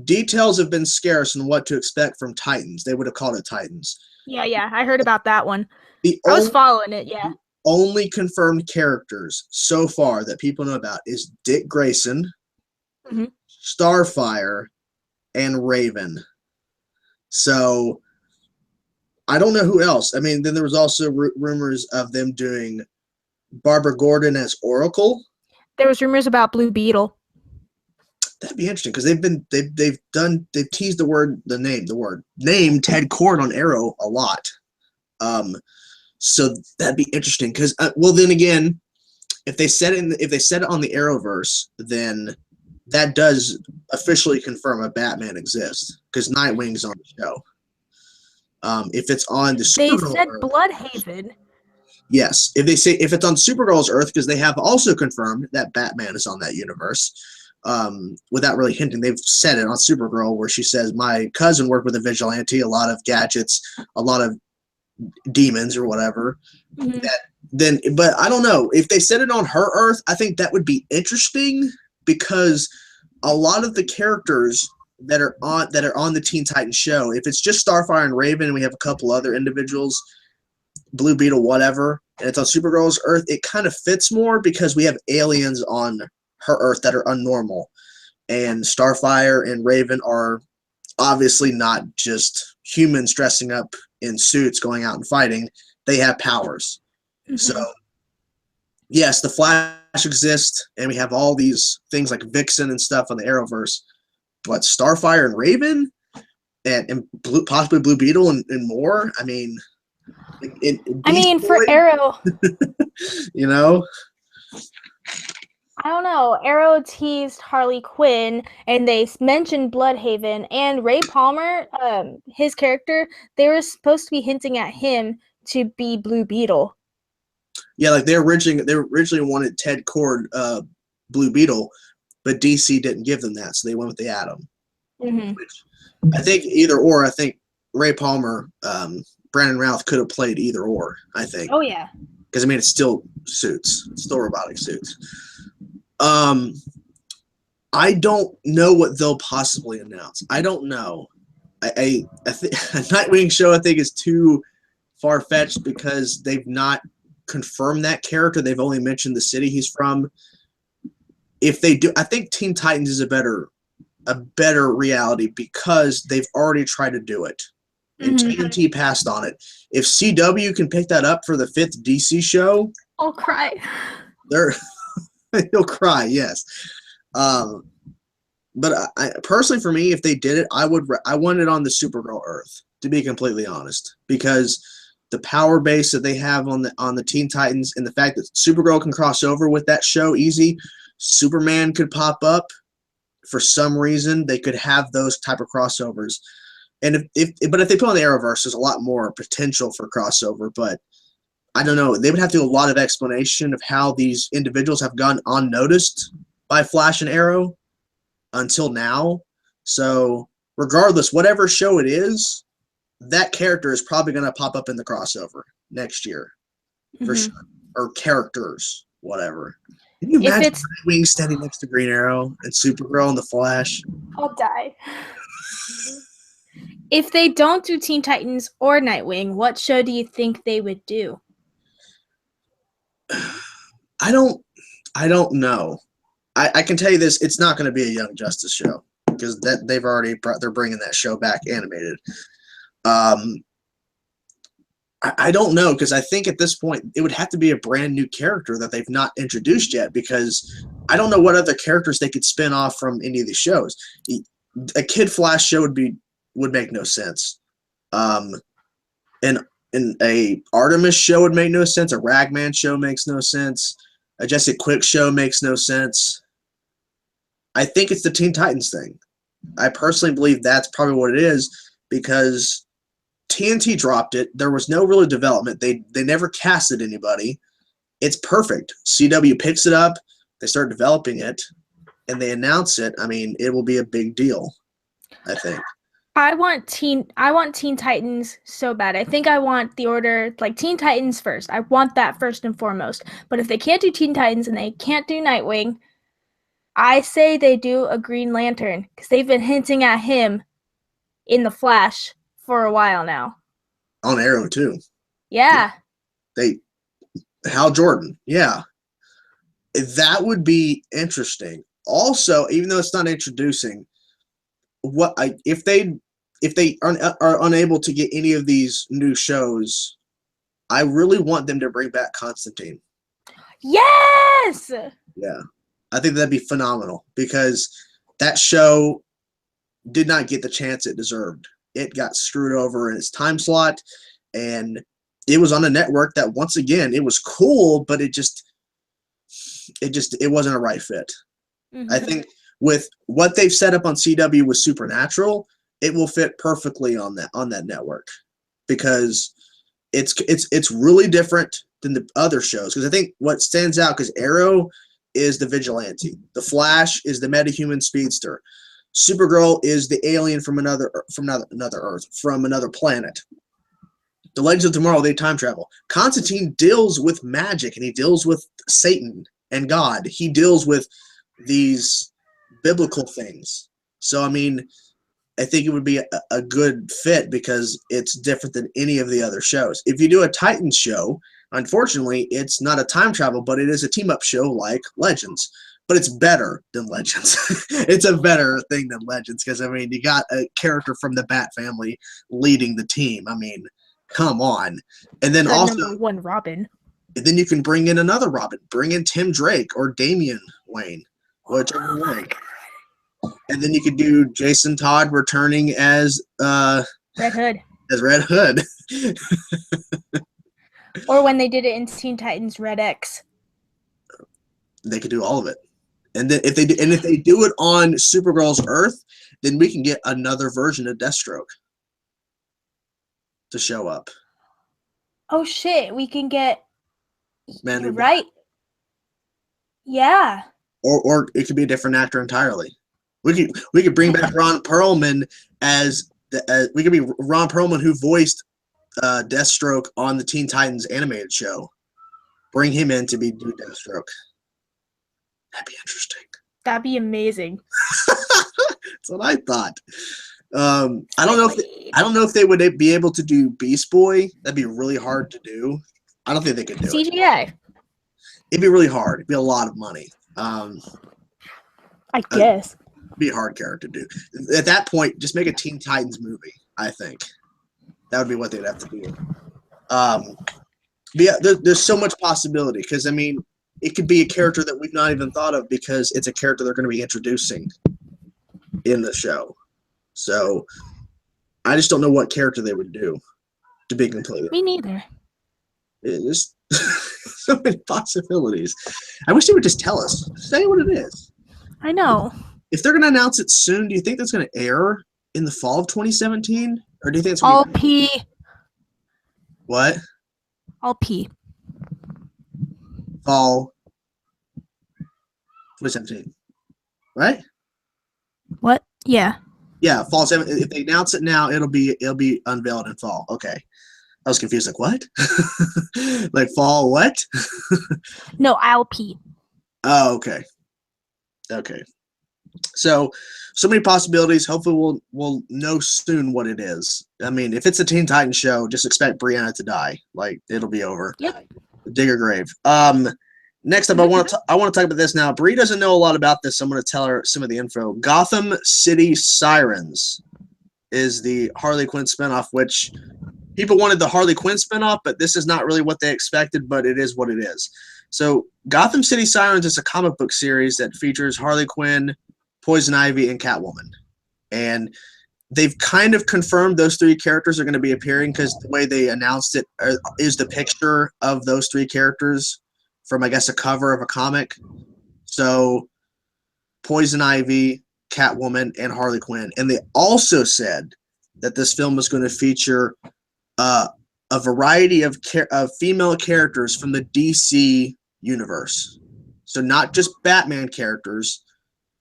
Details have been scarce on what to expect from Titans. They would have called it Titans. Yeah, I heard about that one. I was following it, yeah. The only confirmed characters so far that people know about is Dick Grayson, Starfire, and Raven. So, I don't know who else. I mean, then there was also rumors of them doing Barbara Gordon as Oracle. There was rumors about Blue Beetle. That'd be interesting because they've teased the word name Ted Kord on Arrow a lot. So that'd be interesting because then again, if they said it on the Arrowverse, then that does officially confirm a Batman exists because Nightwing's on the show. If it's on the Supergirl, they said Earth, Bloodhaven. Yes, if it's on Supergirl's Earth, because they have also confirmed that Batman is on that universe, without really hinting. They've said it on Supergirl where she says, "My cousin worked with a vigilante, a lot of gadgets, a lot of demons or whatever." But I don't know if they said it on her Earth. I think that would be interesting because a lot of the characters that are on the Teen Titans show, if it's just Starfire and Raven, and we have a couple other individuals, Blue Beetle, whatever, and it's on Supergirl's Earth, it kind of fits more because we have aliens on her Earth that are unnormal. And Starfire and Raven are obviously not just humans dressing up in suits going out and fighting. They have powers. So, yes, the Flash exists, and we have all these things like Vixen and stuff on the Arrowverse. But Starfire and Raven and possibly Blue Beetle and more, I mean... for Arrow, I don't know. Arrow teased Harley Quinn, and they mentioned Bloodhaven and Ray Palmer. His character, they were supposed to be hinting at him to be Blue Beetle. Yeah, like they originally wanted Ted Kord, Blue Beetle, but DC didn't give them that, so they went with the Atom. Which I think either or. I think Ray Palmer. Brandon Routh could have played either or, I think. Oh, yeah. Because, I mean, it's still suits. It's still robotic suits. I don't know what they'll possibly announce. I don't know. I think a Nightwing show, I think, is too far-fetched because they've not confirmed that character. They've only mentioned the city he's from. If they do, I think Teen Titans is a better reality because they've already tried to do it. And TNT passed on it. If CW can pick that up for the 5th DC show, I'll cry. He'll cry, yes. But I personally, for me, if they did it, I want it on the Supergirl Earth, to be completely honest, because the power base that they have on the Teen Titans and the fact that Supergirl can cross over with that show easy, Superman could pop up for some reason. They could have those type of crossovers. And if they put on the Arrowverse, there's a lot more potential for crossover. But I don't know. They would have to do a lot of explanation of how these individuals have gone unnoticed by Flash and Arrow until now. So regardless, whatever show it is, that character is probably going to pop up in the crossover next year for sure. Or characters, whatever. Can you imagine Nightwing standing next to Green Arrow and Supergirl and the Flash? I'll die. If they don't do Teen Titans or Nightwing, what show do you think they would do? I don't know. I can tell you this: it's not going to be a Young Justice show because they're bringing that show back animated. I don't know because I think at this point it would have to be a brand new character that they've not introduced yet because I don't know what other characters they could spin off from any of these shows. A Kid Flash show would make no sense. And a Artemis show would make no sense. A Ragman show makes no sense. A Jesse Quick show makes no sense. I think it's the Teen Titans thing. I personally believe that's probably what it is because TNT dropped it. There was no real development. They never casted anybody. It's perfect. CW picks it up. They start developing it, and they announce it. I mean, it will be a big deal, I think. I want Teen Titans so bad. I think I want the order, like Teen Titans first. I want that first and foremost. But if they can't do Teen Titans and they can't do Nightwing, I say they do a Green Lantern because they've been hinting at him in the Flash for a while now. On Arrow too. Yeah. Hal Jordan. Yeah. That would be interesting. Also, even though it's not introducing, if they are unable to get any of these new shows, I really want them to bring back Constantine. Yes! Yeah. I think that'd be phenomenal because that show did not get the chance it deserved. It got screwed over in its time slot, and it was on a network that, once again, it was cool, but it wasn't a right fit. I think with what they've set up on CW with Supernatural, it will fit perfectly on that network because it's really different than the other shows. Because I think what stands out, because Arrow is the vigilante, the Flash is the metahuman speedster, Supergirl is the alien from another Earth, from another planet. The Legends of Tomorrow, they time travel. Constantine deals with magic and he deals with Satan and God. He deals with these biblical things. So, I mean, I think it would be a good fit because it's different than any of the other shows. If you do a Titans show, unfortunately, it's not a time travel, but it is a team-up show like Legends. But it's better than Legends. It's a better thing than Legends because, I mean, you got a character from the Bat family leading the team. I mean, come on. And then also number one Robin. And then you can bring in another Robin. Bring in Tim Drake or Damian Wayne, whichever way. And then you could do Jason Todd returning as Red Hood. As Red Hood. Or when they did it in Teen Titans Red X. They could do all of it. And then if they do it on Supergirl's Earth, then we can get another version of Deathstroke to show up. Oh shit, we can get Manly You're right. Yeah. Or it could be a different actor entirely. We could bring back Ron Perlman we could be Ron Perlman who voiced Deathstroke on the Teen Titans animated show. Bring him in to do Deathstroke. That'd be interesting. That'd be amazing. That's what I thought. I don't know if they would be able to do Beast Boy. That'd be really hard to do. I don't think they could do it. CGI. It'd be really hard. It'd be a lot of money. I guess. It'd be a hard character to do. At that point, just make a Teen Titans movie, I think. That would be what they'd have to do. Yeah, there's so much possibility because, I mean, it could be a character that we've not even thought of because it's a character they're going to be introducing in the show. So I just don't know what character they would do, to be completely. Me neither. There's so many possibilities. I wish they would just tell us. Say what it is. I know. If they're going to announce it soon, do you think that's going to air in the fall of 2017? Or do you think it's I'll going to pee. What? I'll pee. Fall 2017. Right? What? Yeah. Yeah, fall 7. If they announce it now, it'll be unveiled in fall. Okay. I was confused. Like, what? Like, fall what? No, I'll pee. Oh, okay. Okay. So many possibilities. Hopefully we'll know soon what it is. I mean, if it's a Teen Titans show, just expect Brianna to die. Like, it'll be over. Yep. Dig her grave. Next up, I want to talk about this now. Brie doesn't know a lot about this, so I'm going to tell her some of the info. Gotham City Sirens is the Harley Quinn spinoff, which people wanted the Harley Quinn spinoff, but this is not really what they expected, but it is what it is. So Gotham City Sirens is a comic book series that features Harley Quinn, Poison Ivy, and Catwoman. And they've kind of confirmed those three characters are going to be appearing because the way they announced it is the picture of those three characters from, I guess, a cover of a comic. So Poison Ivy, Catwoman, and Harley Quinn. And they also said that this film was going to feature a variety of female characters from the DC universe. So not just Batman characters,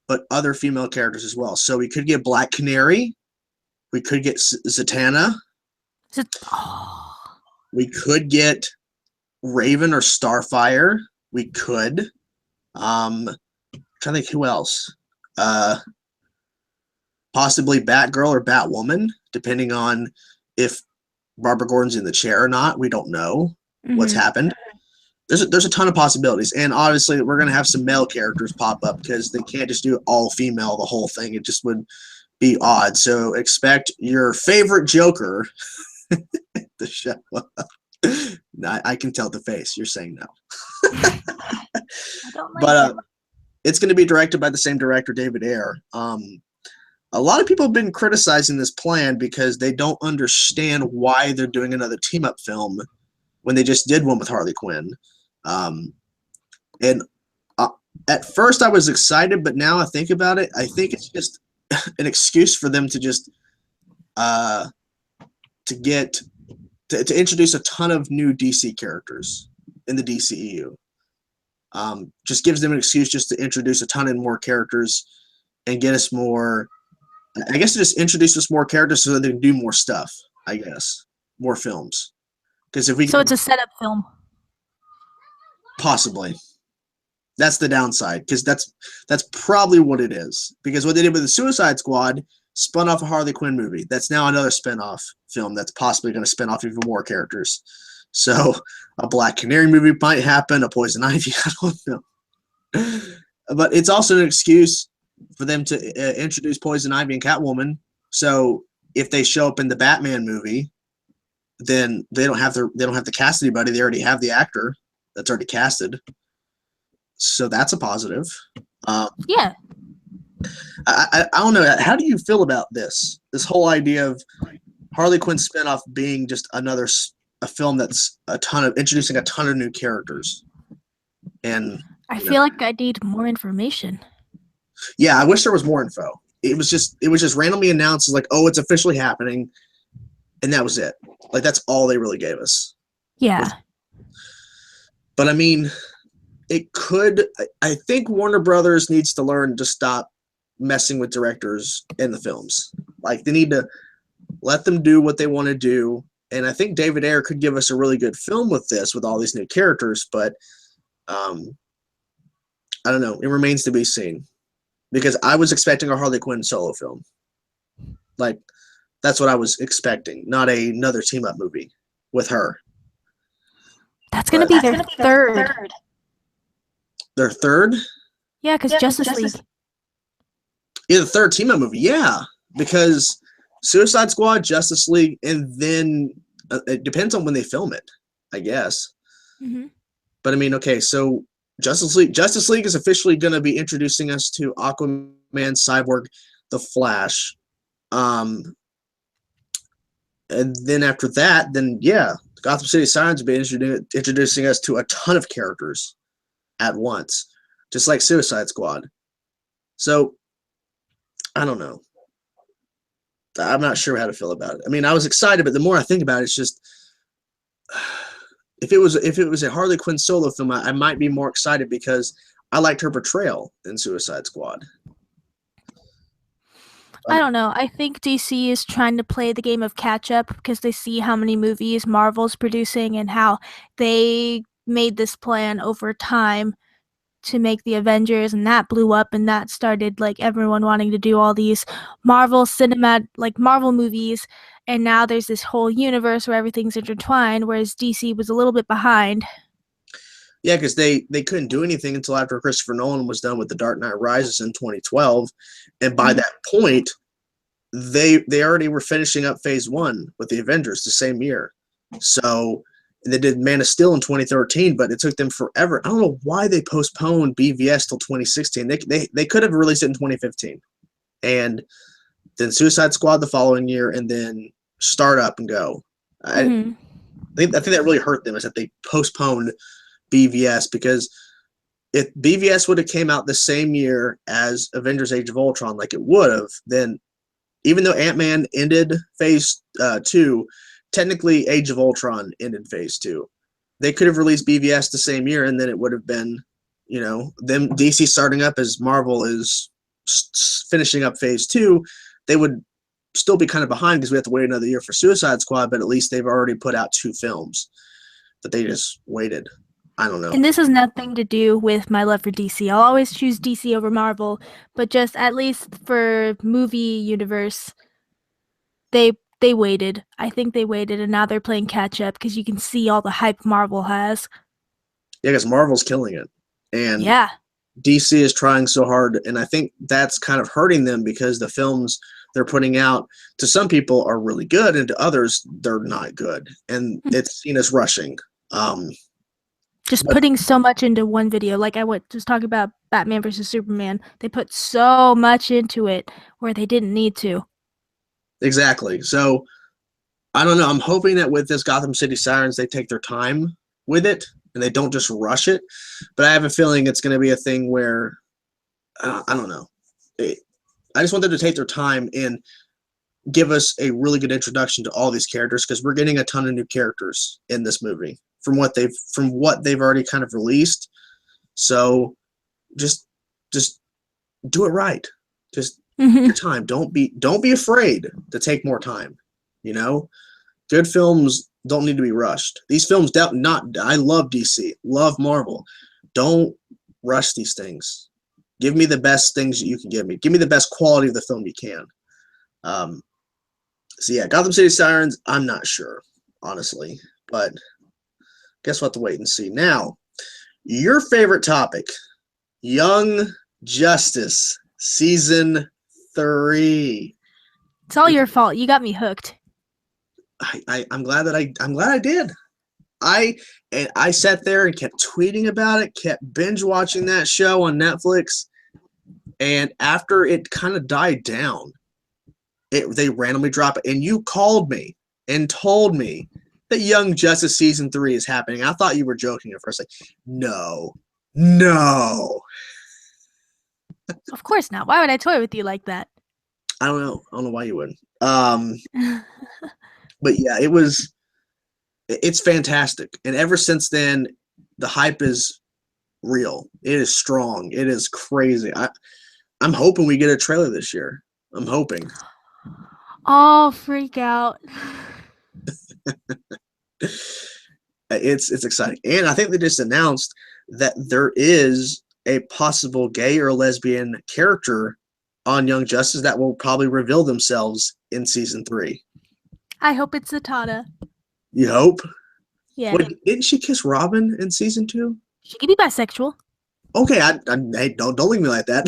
but other female characters as well. So we could get Black Canary. We could get Zatanna. We could get Raven or Starfire. We could. Trying to think who else. Possibly Batgirl or Batwoman, depending on if Barbara Gordon's in the chair or not. We don't know what's happened. There's a ton of possibilities, and obviously we're gonna have some male characters pop up because they can't just do all female the whole thing. It just would be odd. So expect your favorite Joker to show up. I can tell the face. You're saying no. I don't like But it's going to be directed by the same director, David Ayer. A lot of people have been criticizing this plan because they don't understand why they're doing another team-up film when they just did one with Harley Quinn. And at first I was excited, but now I think about it, I think it's just an excuse for them to just to introduce a ton of new DC characters in the DCEU. Just gives them an excuse just to introduce a ton of more characters and get us more. I guess to just introduce us more characters so that they can do more stuff. I guess more films. Because if we so it's a setup film. Possibly. That's the downside, because that's probably what it is. Because what they did with the Suicide Squad spun off a Harley Quinn movie. That's now another spin-off film that's possibly going to spin off even more characters. So a Black Canary movie might happen, a Poison Ivy, I don't know. But it's also an excuse for them to introduce Poison Ivy and Catwoman. So if they show up in the Batman movie, then they don't have to cast anybody. They already have the actor that's already casted. So that's a positive. Yeah. I don't know. How do you feel about this whole idea of Harley Quinn spinoff being just a film that's introducing a ton of new characters? And I feel like I need more information. Yeah, I wish there was more info. It was just randomly announced as like, oh, it's officially happening, and that was it. Like that's all they really gave us. Yeah. But I mean, it could. I think Warner Brothers needs to learn to stop messing with directors in the films. Like they need to let them do what they want to do. And I think David Ayer could give us a really good film with this, with all these new characters. But I don't know. It remains to be seen. Because I was expecting a Harley Quinn solo film. Like, that's what I was expecting. Not another team-up movie with her. That's going to be their third. Their third? Yeah, because Justice League. Yeah, the third team-up movie. Yeah, because Suicide Squad, Justice League, and then it depends on when they film it, I guess. Mm-hmm. But I mean, okay, so Justice League is officially going to be introducing us to Aquaman, Cyborg, The Flash. And then after that, Gotham City Sirens will be introducing us to a ton of characters at once, just like Suicide Squad. So, I don't know. I'm not sure how to feel about it. I mean, I was excited, but the more I think about it, it's just if it was a Harley Quinn solo film, I might be more excited because I liked her portrayal in Suicide Squad. I don't know. I think DC is trying to play the game of catch-up because they see how many movies Marvel's producing and how they made this plan over time to make the Avengers, and that blew up, and that started like everyone wanting to do all these Marvel movies, and now there's this whole universe where everything's intertwined, whereas DC was a little bit behind. Yeah, because they couldn't do anything until after Christopher Nolan was done with The Dark Knight Rises in 2012, and by that point, they already were finishing up Phase 1 with the Avengers the same year. So they did Man of Steel in 2013, but it took them forever. I don't know why they postponed BVS till 2016. They could have released it in 2015, and then Suicide Squad the following year, and then Start Up and Go. I think that really hurt them is that they postponed BVS, because if BVS would have came out the same year as Avengers Age of Ultron like it would have, then even though Ant-Man ended Phase 2, technically Age of Ultron ended Phase 2. They could have released BVS the same year, and then it would have been, them DC starting up as Marvel is finishing up Phase 2. They would still be kind of behind because we have to wait another year for Suicide Squad, but at least they've already put out 2 films that they just waited. I don't know. And this has nothing to do with my love for DC. I'll always choose DC over Marvel, but just at least for movie universe, they waited. I think they waited, and now they're playing catch up because you can see all the hype Marvel has. Yeah, because Marvel's killing it. And yeah, DC is trying so hard, and I think that's kind of hurting them because the films they're putting out to some people are really good, and to others they're not good, and it's seen as rushing. Just putting so much into one video, like I was talking about Batman versus Superman. They put so much into it where they didn't need to. Exactly. So I don't know. I'm hoping that with this Gotham City Sirens, they take their time with it and they don't just rush it. But I have a feeling it's going to be a thing where I don't know. I just want them to take their time and give us a really good introduction to all these characters, because we're getting a ton of new characters in this movie from what they've already kind of released. So just do it right. Just your time. Don't be afraid to take more time. Good films don't need to be rushed. These films I love DC, love Marvel. Don't rush these things. Give me the best things that you can give me. Give me the best quality of the film you can. So yeah, Gotham City Sirens, I'm not sure, honestly, but guess we'll have to wait and see. Now, your favorite topic, Young Justice Season 3. It's all your fault. You got me hooked. I'm glad I did. I sat there and kept tweeting about it, kept binge watching that show on Netflix, and after it kind of died down, they randomly dropped it, and you called me and told me that Young Justice Season 3 is happening. I thought you were joking at first. Like, no. Of course not. Why would I toy with you like that? I don't know why you would. But yeah, it's fantastic. And ever since then, the hype is real. It is strong. It is crazy. I'm hoping we get a trailer this year. I'm hoping. Oh, freak out. It's exciting. And I think they just announced that there is a possible gay or lesbian character on Young Justice that will probably reveal themselves in Season 3. I hope it's Zatanna. You hope? Yeah. Wait, didn't she kiss Robin in season 2? She could be bisexual. Okay, hey, don't leave me like that.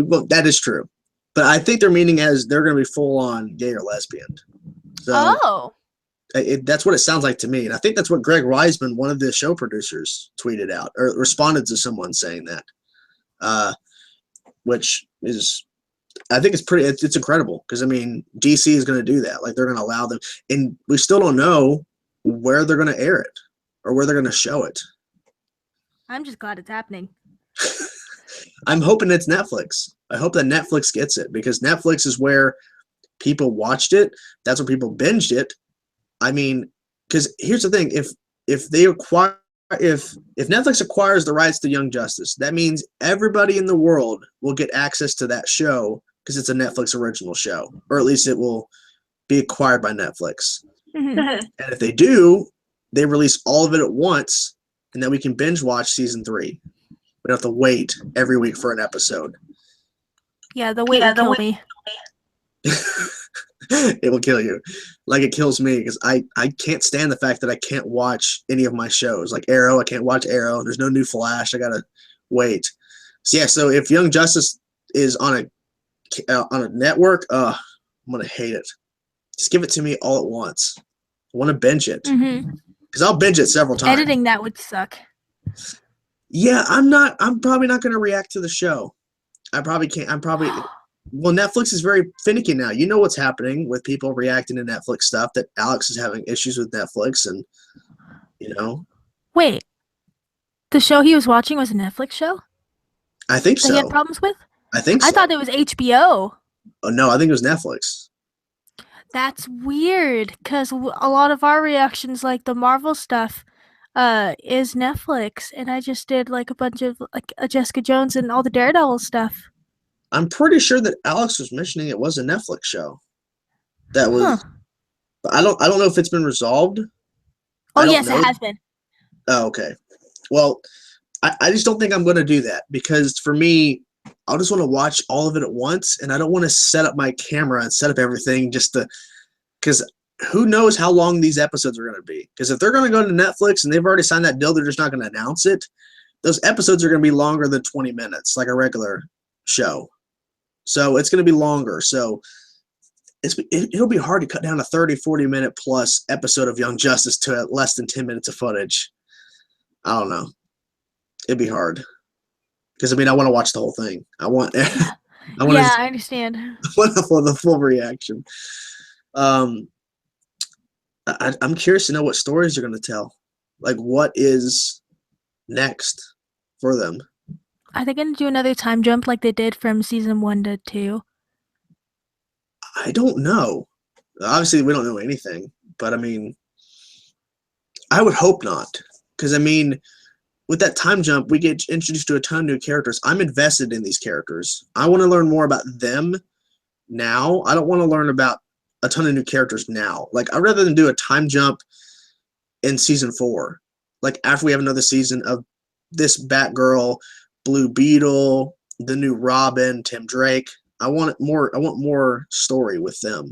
Well, that is true, but I think they're meaning as they're going to be full on gay or lesbian. So that's what it sounds like to me, and I think that's what Greg Weisman, one of the show producers, tweeted out or responded to someone saying that, which is, I think it's incredible because I mean DC is going to do that, like they're going to allow them, and we still don't know where they're going to air it or where they're going to show it. I'm just glad it's happening. I'm hoping it's Netflix. I hope that Netflix gets it because Netflix is where people watched it. That's where people binged it. I mean, because here's the thing: if Netflix acquires the rights to Young Justice, that means everybody in the world will get access to that show because it's a Netflix original show, or at least it will be acquired by Netflix. Mm-hmm. And if they do, they release all of it at once. And then we can binge watch season 3. We don't have to wait every week for an episode. Yeah, the wait will kill me. It will kill you. Like it kills me because I can't stand the fact that I can't watch any of my shows. Like Arrow, I can't watch Arrow. There's no new Flash. I got to wait. So yeah, so if Young Justice is on a network, I'm going to hate it. Just give it to me all at once. I want to binge it. Mm-hmm. Because I'll binge it several times. Editing that would suck. Yeah, I'm probably not going to react to the show. I probably can't. Well, Netflix is very finicky now. You know what's happening with people reacting to Netflix stuff, that Alex is having issues with Netflix and, you know. Wait. The show he was watching was a Netflix show? I think so. That he had problems with? I think so. I thought it was HBO. Oh, no, I think it was Netflix. That's weird, because a lot of our reactions, like the Marvel stuff, is Netflix, and I just did like a bunch of like Jessica Jones and all the Daredevil stuff. I'm pretty sure that Alex was mentioning it was a Netflix show. That was. But I don't know if it's been resolved. Oh yes, it has been. Oh, okay. Well, I just don't think I'm going to do that because for me, I just want to watch all of it at once, and I don't want to set up my camera and set up everything because who knows how long these episodes are going to be. Because if they're going to go to Netflix and they've already signed that deal, they're just not going to announce it. Those episodes are going to be longer than 20 minutes, like a regular show. So it's going to be longer. So it'll be hard to cut down a 30, 40-minute plus episode of Young Justice to less than 10 minutes of footage. I don't know. It'd be hard. Because, I mean, I want to watch the whole thing. I understand. I want the full reaction. I'm curious to know what stories you're going to tell. Like, what is next for them? Are they going to do another time jump like they did from season 1 to 2? I don't know. Obviously, we don't know anything. But, I mean, I would hope not. Because, I mean, with that time jump, we get introduced to a ton of new characters. I'm invested in these characters. I want to learn more about them now. I don't want to learn about a ton of new characters now. Like, I'd rather than do a time jump in season 4. Like, after we have another season of this Batgirl, Blue Beetle, the new Robin, Tim Drake. I want more story with them.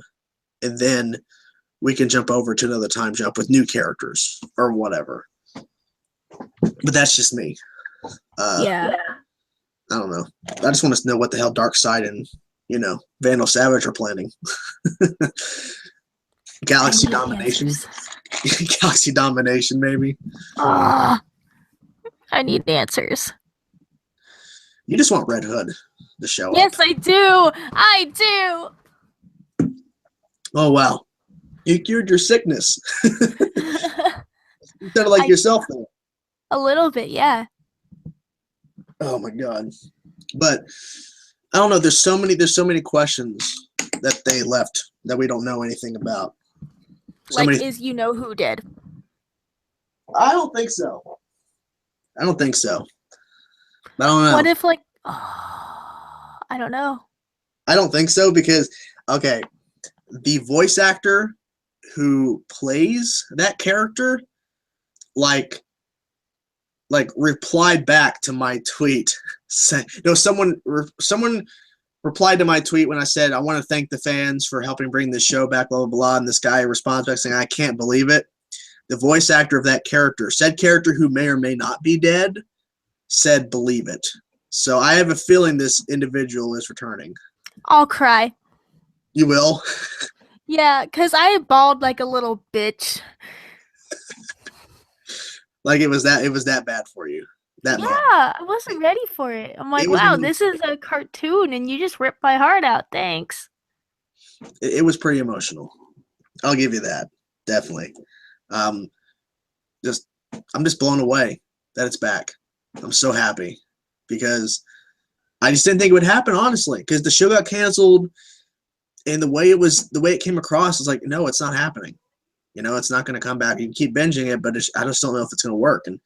And then we can jump over to another time jump with new characters or whatever. But that's just me. Yeah. I don't know. I just want to know what the hell Darkseid and, Vandal Savage are planning. Galaxy Domination. Galaxy Domination, maybe. I need answers. You just want Red Hood to show up. Yes, I do. I do. Oh, wow. You cured your sickness. You sounded like yourself, though. A little bit, yeah. Oh my god. But I don't know, there's so many questions that they left that we don't know anything about. Is who did? I don't think so. I don't know. What if I don't know. I don't think so because the voice actor who plays that character replied back to my tweet saying, someone replied to my tweet when I said, I want to thank the fans for helping bring this show back, blah, blah, blah. And this guy responds back saying, I can't believe it. The voice actor of that character, said character who may or may not be dead, said, believe it. So I have a feeling this individual is returning. I'll cry. You will? Yeah, because I bawled like a little bitch. Like it was that bad for you. That yeah, moment. I wasn't ready for it. I'm like, wow, this is a cartoon and you just ripped my heart out. Thanks. It was pretty emotional. I'll give you that. Definitely. I'm just blown away that it's back. I'm so happy because I just didn't think it would happen, honestly, because the show got canceled and the way it came across is like, no, it's not happening. You know, it's not going to come back. You can keep binging it, but I just don't know if it's going to work. And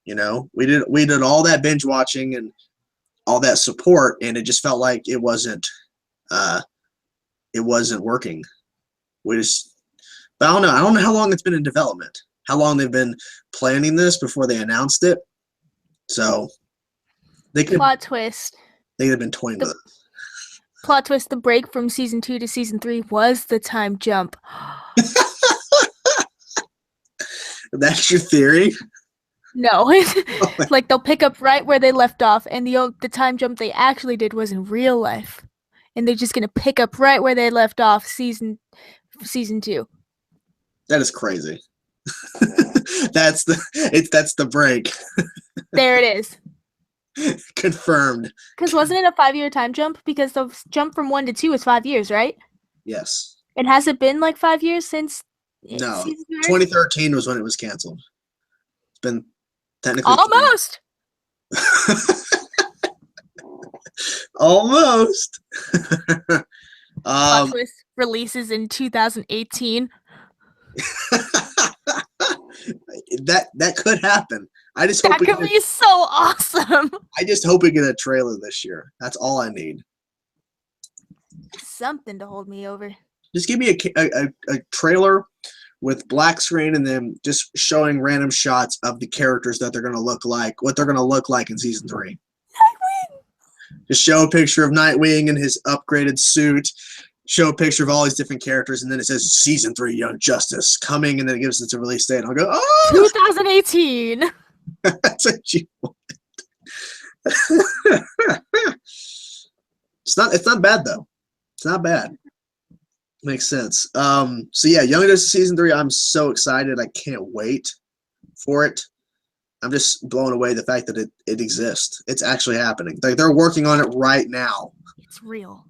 you know, we did all that binge watching and all that support, and it just felt like it wasn't working. But I don't know how long it's been in development, how long they've been planning this before they announced it. So plot twist. They could have been toying with it. Plot twist: the break from season 2 to season 3 was the time jump. That's your theory? No, like they'll pick up right where they left off, and the time jump they actually did was in real life, and they're just gonna pick up right where they left off season 2. That is crazy. That's the break. There it is. Confirmed. Because wasn't it a 5-year time jump? Because the jump from 1 to 2 is 5 years, right? Yes. And has it been like 5 years since? No, 2013 was when it was canceled. It's been technically almost. Almost. Plot twist releases in 2018. That could happen. I just hope that could be so awesome. I just hope we get a trailer this year. That's all I need. Something to hold me over. Just give me a trailer with black screen and then just showing random shots of the characters that they're going to look like, what they're going to look like in season 3. Nightwing! Just show a picture of Nightwing in his upgraded suit, show a picture of all these different characters, and then it says season 3 Young Justice coming, and then it gives us a release date. I'll go, oh! 2018! That's what you want. It's not bad, though. It's not bad. Makes sense. So yeah, Young Justice season 3. I'm so excited. I can't wait for it. I'm just blown away the fact that it exists. It's actually happening. Like they're working on it right now. It's real.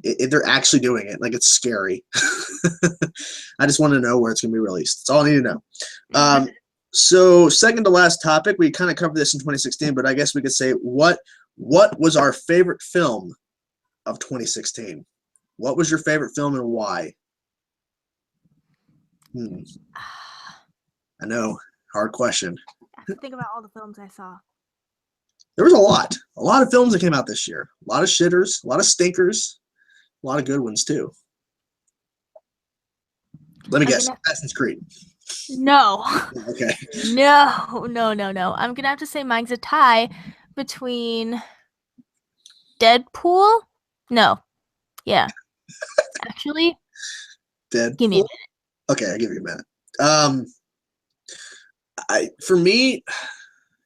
They're actually doing it. Like it's scary. I just want to know where it's going to be released. That's all I need to know. So second to last topic, we kind of covered this in 2016, but I guess we could say what was our favorite film of 2016? What was your favorite film and why? I know, hard question. I have to think about all the films I saw. There was a lot of films that came out this year. A lot of shitters, a lot of stinkers, a lot of good ones too. Let me guess, Assassin's Creed. No. Okay. No. I'm gonna have to say mine's a tie between Deadpool. No. Yeah. Actually, Deadpool. Give me a minute. Okay, I'll give you a minute. For me,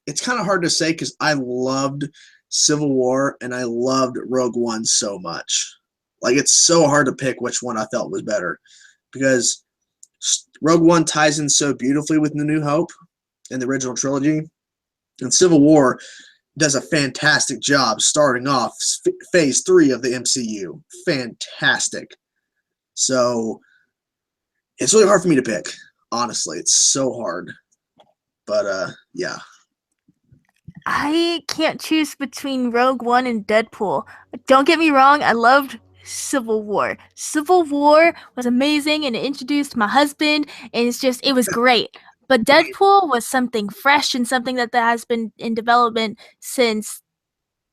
it's kind of hard to say because I loved Civil War and I loved Rogue One so much. Like it's so hard to pick which one I felt was better because Rogue One ties in so beautifully with The New Hope and the original trilogy, and Civil War does a fantastic job starting off phase 3 of the MCU. Fantastic. So it's really hard for me to pick. Honestly, it's so hard. But yeah. I can't choose between Rogue One and Deadpool. Don't get me wrong, I loved Civil War. Civil War was amazing and it introduced my husband and it was great. But Deadpool was something fresh and something that has been in development since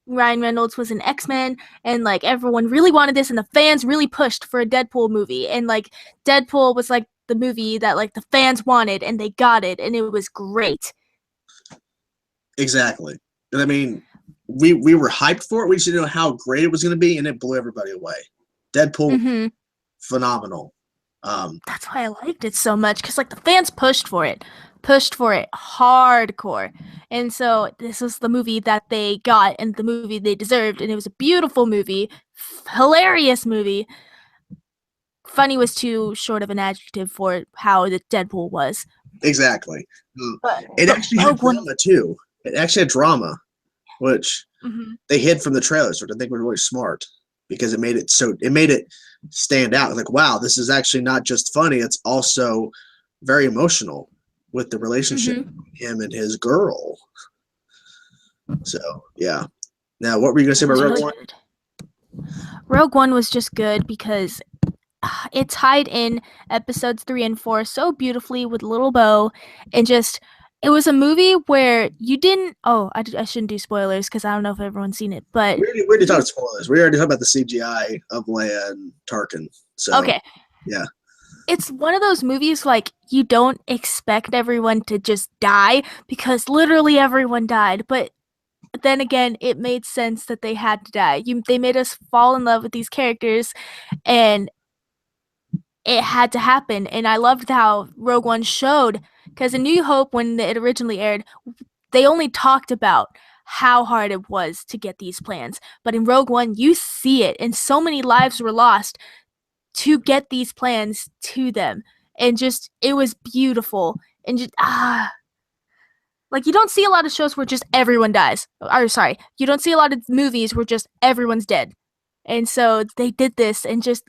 Ryan Reynolds was in X-Men, and like everyone really wanted this and the fans really pushed for a Deadpool movie, and like Deadpool was like the movie that like the fans wanted and they got it and it was great. Exactly. And I mean, we were hyped for it. We just didn't know how great it was going to be, and it blew everybody away. Deadpool, phenomenal. That's why I liked it so much, because like the fans pushed for it hardcore, and so this was the movie that they got and the movie they deserved, and it was a beautiful movie, hilarious movie. Funny was too short of an adjective for how the Deadpool was. Exactly. It actually had drama too. It actually had drama, which they hid from the trailers, which I think was really smart, because it made it stand out. Like, wow, this is actually not just funny; it's also very emotional with the relationship between him and his girl. So yeah. Now, what were you gonna say about Rogue One? Rogue One was just good because it tied in episodes 3 and 4 so beautifully with little bow, and just it was a movie where you didn't. Oh, I shouldn't do spoilers because I don't know if everyone's seen it, but we already talked spoilers. We already talked about the CGI of Leia and Tarkin. So okay, yeah, it's one of those movies like you don't expect everyone to just die, because literally everyone died, but then again, it made sense that they had to die. They made us fall in love with these characters, and it had to happen. And I loved how Rogue One showed, because in New Hope, when it originally aired, they only talked about how hard it was to get these plans. But in Rogue One, you see it, and so many lives were lost to get these plans to them. And just, it was beautiful. And just, like, you don't see a lot of shows where just everyone dies. Or, sorry, you don't see a lot of movies where just everyone's dead. And so they did this, and just,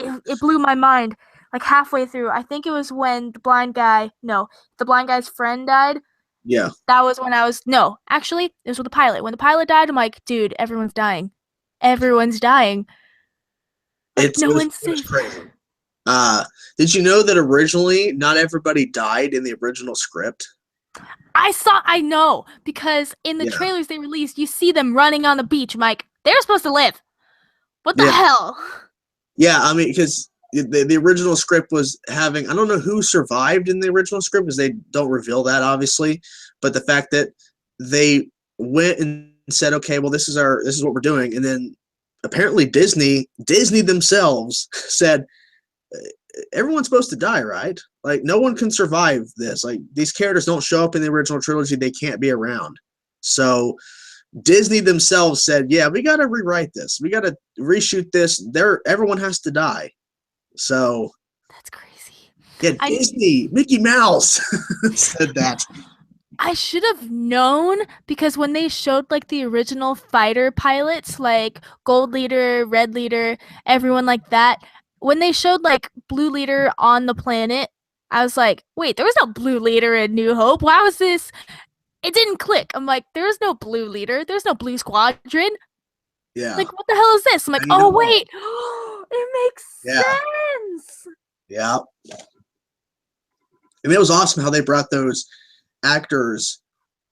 it blew my mind. Like, halfway through, I think it was when the blind guy's friend died. Yeah. That was when actually, it was with the pilot. When the pilot died, I'm like, dude, everyone's dying. Everyone's dying. Like, no one's safe. Crazy. Did you know that originally not everybody died in the original script? I know, because in the trailers they released, you see them running on the beach. I'm like, they're supposed to live. What the hell? Yeah, I mean, because the original script was having, I don't know who survived in the original script, because they don't reveal that, obviously, but the fact that they went and said, okay, well, this is what we're doing, and then apparently Disney themselves said, everyone's supposed to die, right? Like, no one can survive this. Like, these characters don't show up in the original trilogy, they can't be around. So Disney themselves said, yeah, we got to rewrite this. We got to reshoot this. Everyone has to die. So that's crazy. Yeah, Disney, Mickey Mouse said that. I should have known, because when they showed like the original fighter pilots, like Gold Leader, Red Leader, everyone like that, when they showed like Blue Leader on the planet, I was like, wait, there was no Blue Leader in New Hope. Why was this? It didn't click. I'm like, there's no Blue Leader. There's no Blue Squadron. Yeah. Like, what the hell is this? I'm like, oh, wait. It makes sense. Yeah. And it was awesome how they brought those actors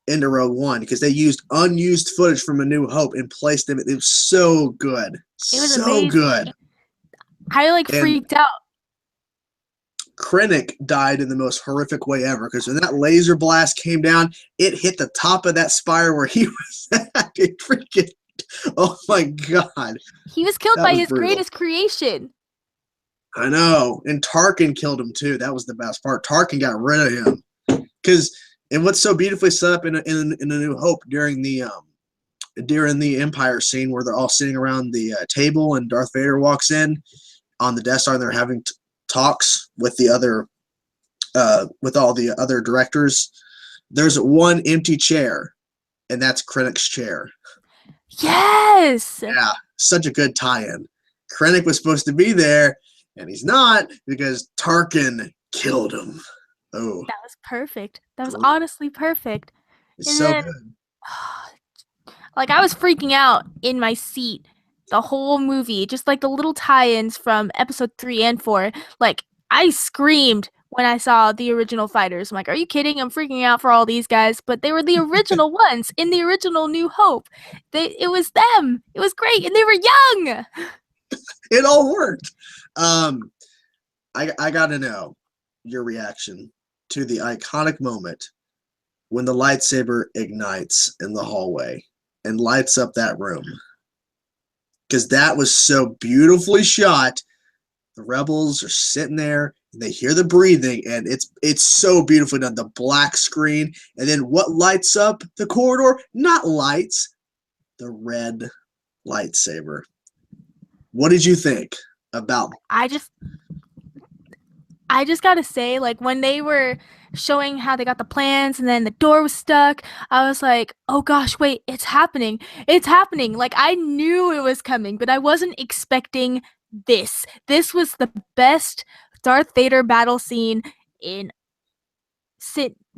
into Rogue One, because they used unused footage from A New Hope and placed them. It was so good. It was so amazing. Good. I freaked out. Krennic died in the most horrific way ever, because when that laser blast came down, it hit the top of that spire where he was at. It freaking, oh my God. He was killed by his greatest creation. I know. And Tarkin killed him too. That was the best part. Tarkin got rid of him. And what's so beautifully set up in A New Hope during the Empire scene, where they're all sitting around the table and Darth Vader walks in on the Death Star, and they're having talks with the other with all the other directors. There's one empty chair, and that's Krennic's chair. Yes. Yeah, such a good tie-in. Krennic was supposed to be there, and he's not, because Tarkin killed him. Oh, that was perfect. That was honestly perfect. It's so good. Like, I was freaking out in my seat the whole movie, just like the little tie-ins from episode 3 and 4. Like, I screamed when I saw the original fighters. I'm like, are you kidding? I'm freaking out for all these guys. But they were the original ones in the original New Hope. It was them. It was great. And they were young. It all worked. I got to know your reaction to the iconic moment when the lightsaber ignites in the hallway. and lights up that room. Because that was so beautifully shot. The rebels are sitting there, and they hear the breathing, and it's so beautifully done. The black screen, and then what lights up the corridor? Not lights, the red lightsaber. What did you think about? I just gotta say, like, when they were showing how they got the plans and then the door was stuck, I was like, oh gosh, wait, it's happening. It's happening. Like, I knew it was coming, but I wasn't expecting this. This was the best Darth Vader battle scene in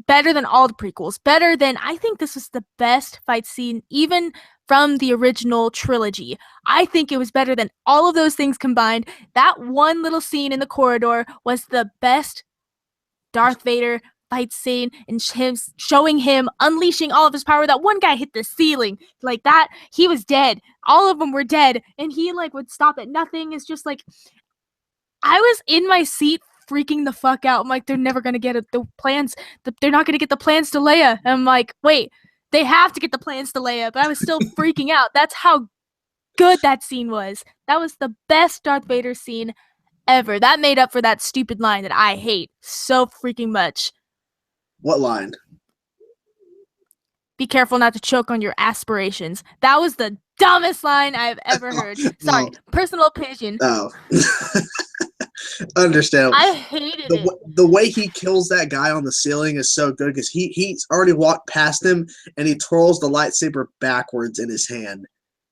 better than all the prequels. I think this was the best fight scene, even from the original trilogy. I think it was better than all of those things combined. That one little scene in the corridor was the best Darth Vader fight scene, and him showing him unleashing all of his power. That one guy hit the ceiling like that. He was dead. All of them were dead, and he like would stop at nothing. It's just like, I was in my seat freaking the fuck out. I'm like, they're never gonna get the plans. They're not gonna get the plans to Leia. And I'm like, wait, they have to get the plans to Leia. But I was still freaking out. That's how good that scene was. That was the best Darth Vader scene ever. That made up for that stupid line that I hate so freaking much. What line? Be careful not to choke on your aspirations. That was the dumbest line I've ever heard. Sorry, personal opinion. Oh. Understandable. I hated it. The way he kills that guy on the ceiling is so good because he's already walked past him and he twirls the lightsaber backwards in his hand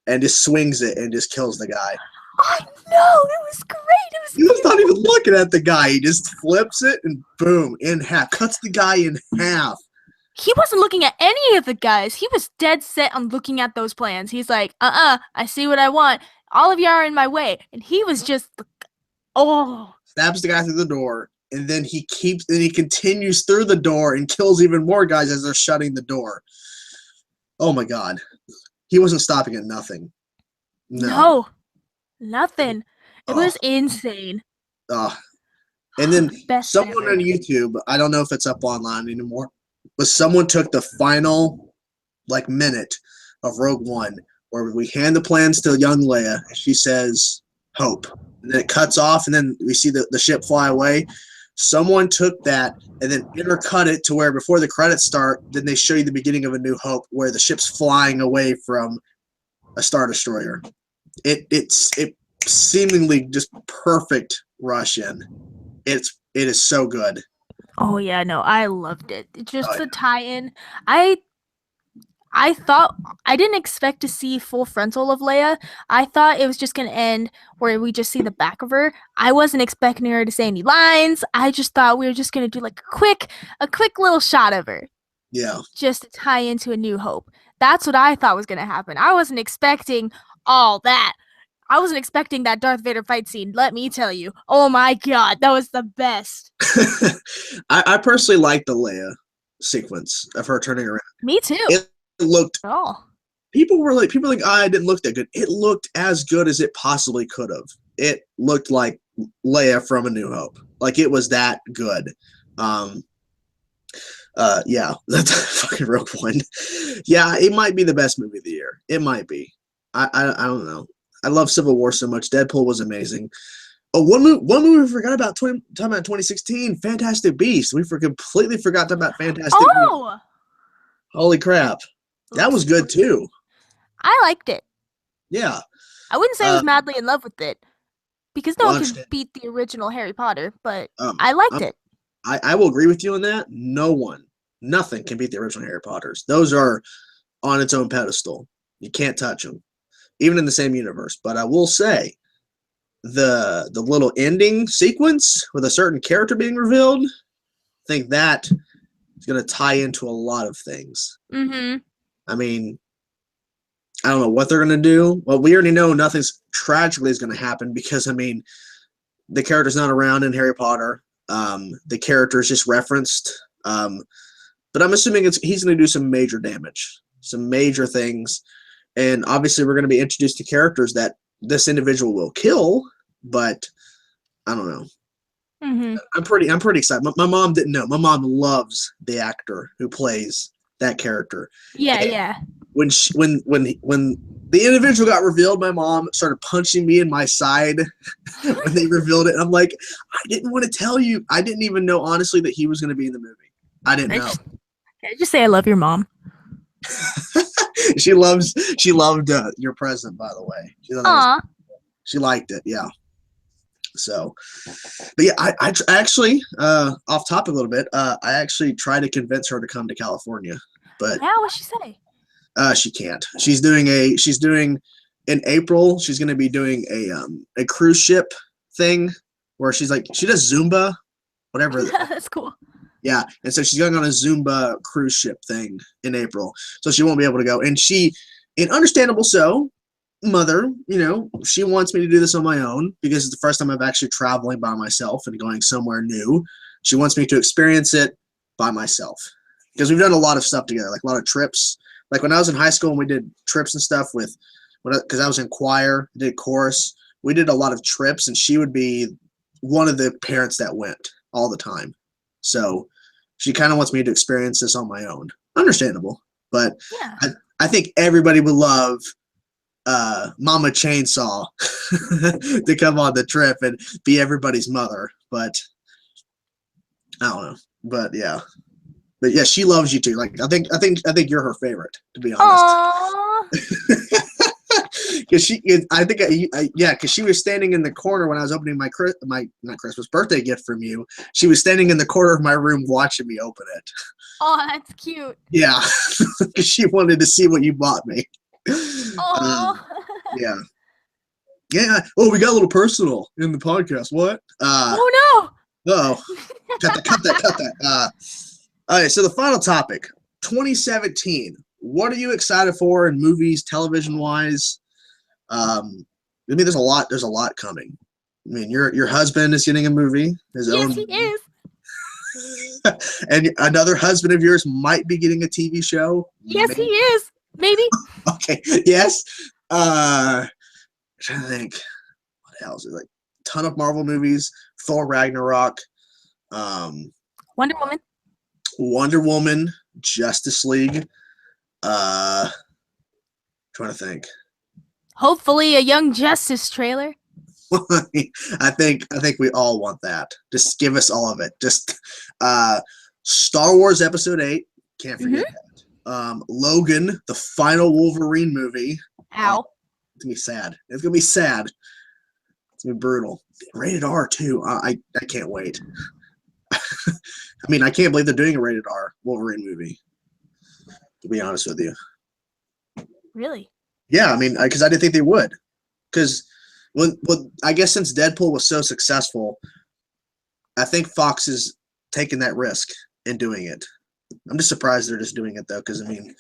and just swings it and just kills the guy. I know, it was great. He was not even looking at the guy. He just flips it and boom, in half. Cuts the guy in half. He wasn't looking at any of the guys. He was dead set on looking at those plans. He's like, I see what I want. All of you are in my way. And he was just, stabs the guy through the door, and then he continues through the door and kills even more guys as they're shutting the door. Oh my god. He wasn't stopping at nothing. No. Nothing. It was insane. And then someone on YouTube, I don't know if it's up online anymore, but someone took the final minute of Rogue One where we hand the plans to young Leia and she says hope, and then it cuts off and then we see the ship fly away. Someone took that and then intercut it to where before the credits start, then they show you the beginning of A New Hope where the ship's flying away from a Star Destroyer. It seemingly just perfect rush in. It is so good. Oh yeah, no, I loved it. Just the tie-in. I thought I didn't expect to see full frontal of Leia. I thought it was just gonna end where we just see the back of her. I wasn't expecting her to say any lines. I just thought we were just gonna do like a quick little shot of her. Yeah. Just to tie into A New Hope. That's what I thought was gonna happen. I wasn't expecting all that. I wasn't expecting that Darth Vader fight scene, let me tell you. Oh my god, that was the best. I personally like the Leia sequence of her turning around. Me too. It looked. Oh. People think, it didn't look that good. It looked as good as it possibly could have. It looked like Leia from A New Hope. Like it was that good. Yeah, that's fucking Rogue One. Yeah, it might be the best movie of the year. It might be. I don't know. I love Civil War so much. Deadpool was amazing. Oh, one movie we forgot about talking about 2016, Fantastic Beasts. We completely forgot about Fantastic Beasts. Holy crap. That was good too. I liked it. Yeah. I wouldn't say I was madly in love with it because no one can beat the original Harry Potter, but I liked it. I will agree with you on that. Nothing can beat the original Harry Potters. Those are on its own pedestal. You can't touch them, even in the same universe. But I will say, the little ending sequence with a certain character being revealed, I think that is going to tie into a lot of things. Mm-hmm. I mean, I don't know what they're going to do. Well, we already know nothing's tragically is going to happen because, I mean, the character's not around in Harry Potter. The character is just referenced. But I'm assuming he's going to do some major damage, some major things. And obviously we're going to be introduced to characters that this individual will kill, but I don't know. Mm-hmm. I'm pretty excited. My mom didn't know. My mom loves the actor who plays that character. Yeah. When the individual got revealed, my mom started punching me in my side when they revealed it. And I'm like, I didn't want to tell you. I didn't even know, honestly, that he was going to be in the movie. I didn't know. Can I just say I love your mom? She loved your present, by the way. She liked it, yeah. So, but yeah, I actually, off topic a little bit, I actually tried to convince her to come to California, but yeah, what'd she say? She can't. She's doing in April. She's going to be doing a cruise ship thing where she does Zumba, whatever. That's cool. Yeah, and so she's going on a Zumba cruise ship thing in April, so she won't be able to go. And understandable so, mother, she wants me to do this on my own because it's the first time I'm actually traveling by myself and going somewhere new. She wants me to experience it by myself because we've done a lot of stuff together, like a lot of trips. Like when I was in high school and we did trips and stuff because I was in choir, did chorus, we did a lot of trips, and she would be one of the parents that went all the time. So she kind of wants me to experience this on my own. Understandable. But yeah. I think everybody would love Mama Chainsaw to come on the trip and be everybody's mother. But I don't know. But yeah. But yeah, she loves you too. Like I think you're her favorite, to be honest. Because she was standing in the corner when I was opening my not Christmas birthday gift from you. She was standing in the corner of my room watching me open it. Oh, that's cute. Yeah, because she wanted to see what you bought me. Yeah. Yeah. Oh, we got a little personal in the podcast. What? Oh no. Uh-oh. Cut that. All right, so the final topic, 2017. What are you excited for in movies, television-wise? There's a lot coming. I mean, your husband is getting a movie, his own. Yes, he is. And another husband of yours might be getting a TV show. Yes, maybe. He is. Maybe. Okay. Yes. I'm trying to think. What else? Like a ton of Marvel movies. Thor Ragnarok. Wonder Woman, Justice League. Trying to think. Hopefully a Young Justice trailer. I think we all want that. Just give us all of it. Just Star Wars Episode 8. Can't forget that. Logan, the final Wolverine movie. Ow. It's gonna be sad. It's gonna be sad. It's gonna be brutal. Rated R too. I can't wait. I mean, I can't believe they're doing a rated R Wolverine movie, to be honest with you. Really? Yeah, I mean, because I didn't think they would. Because I guess since Deadpool was so successful, I think Fox is taking that risk in doing it. I'm just surprised they're just doing it, though, because, I mean,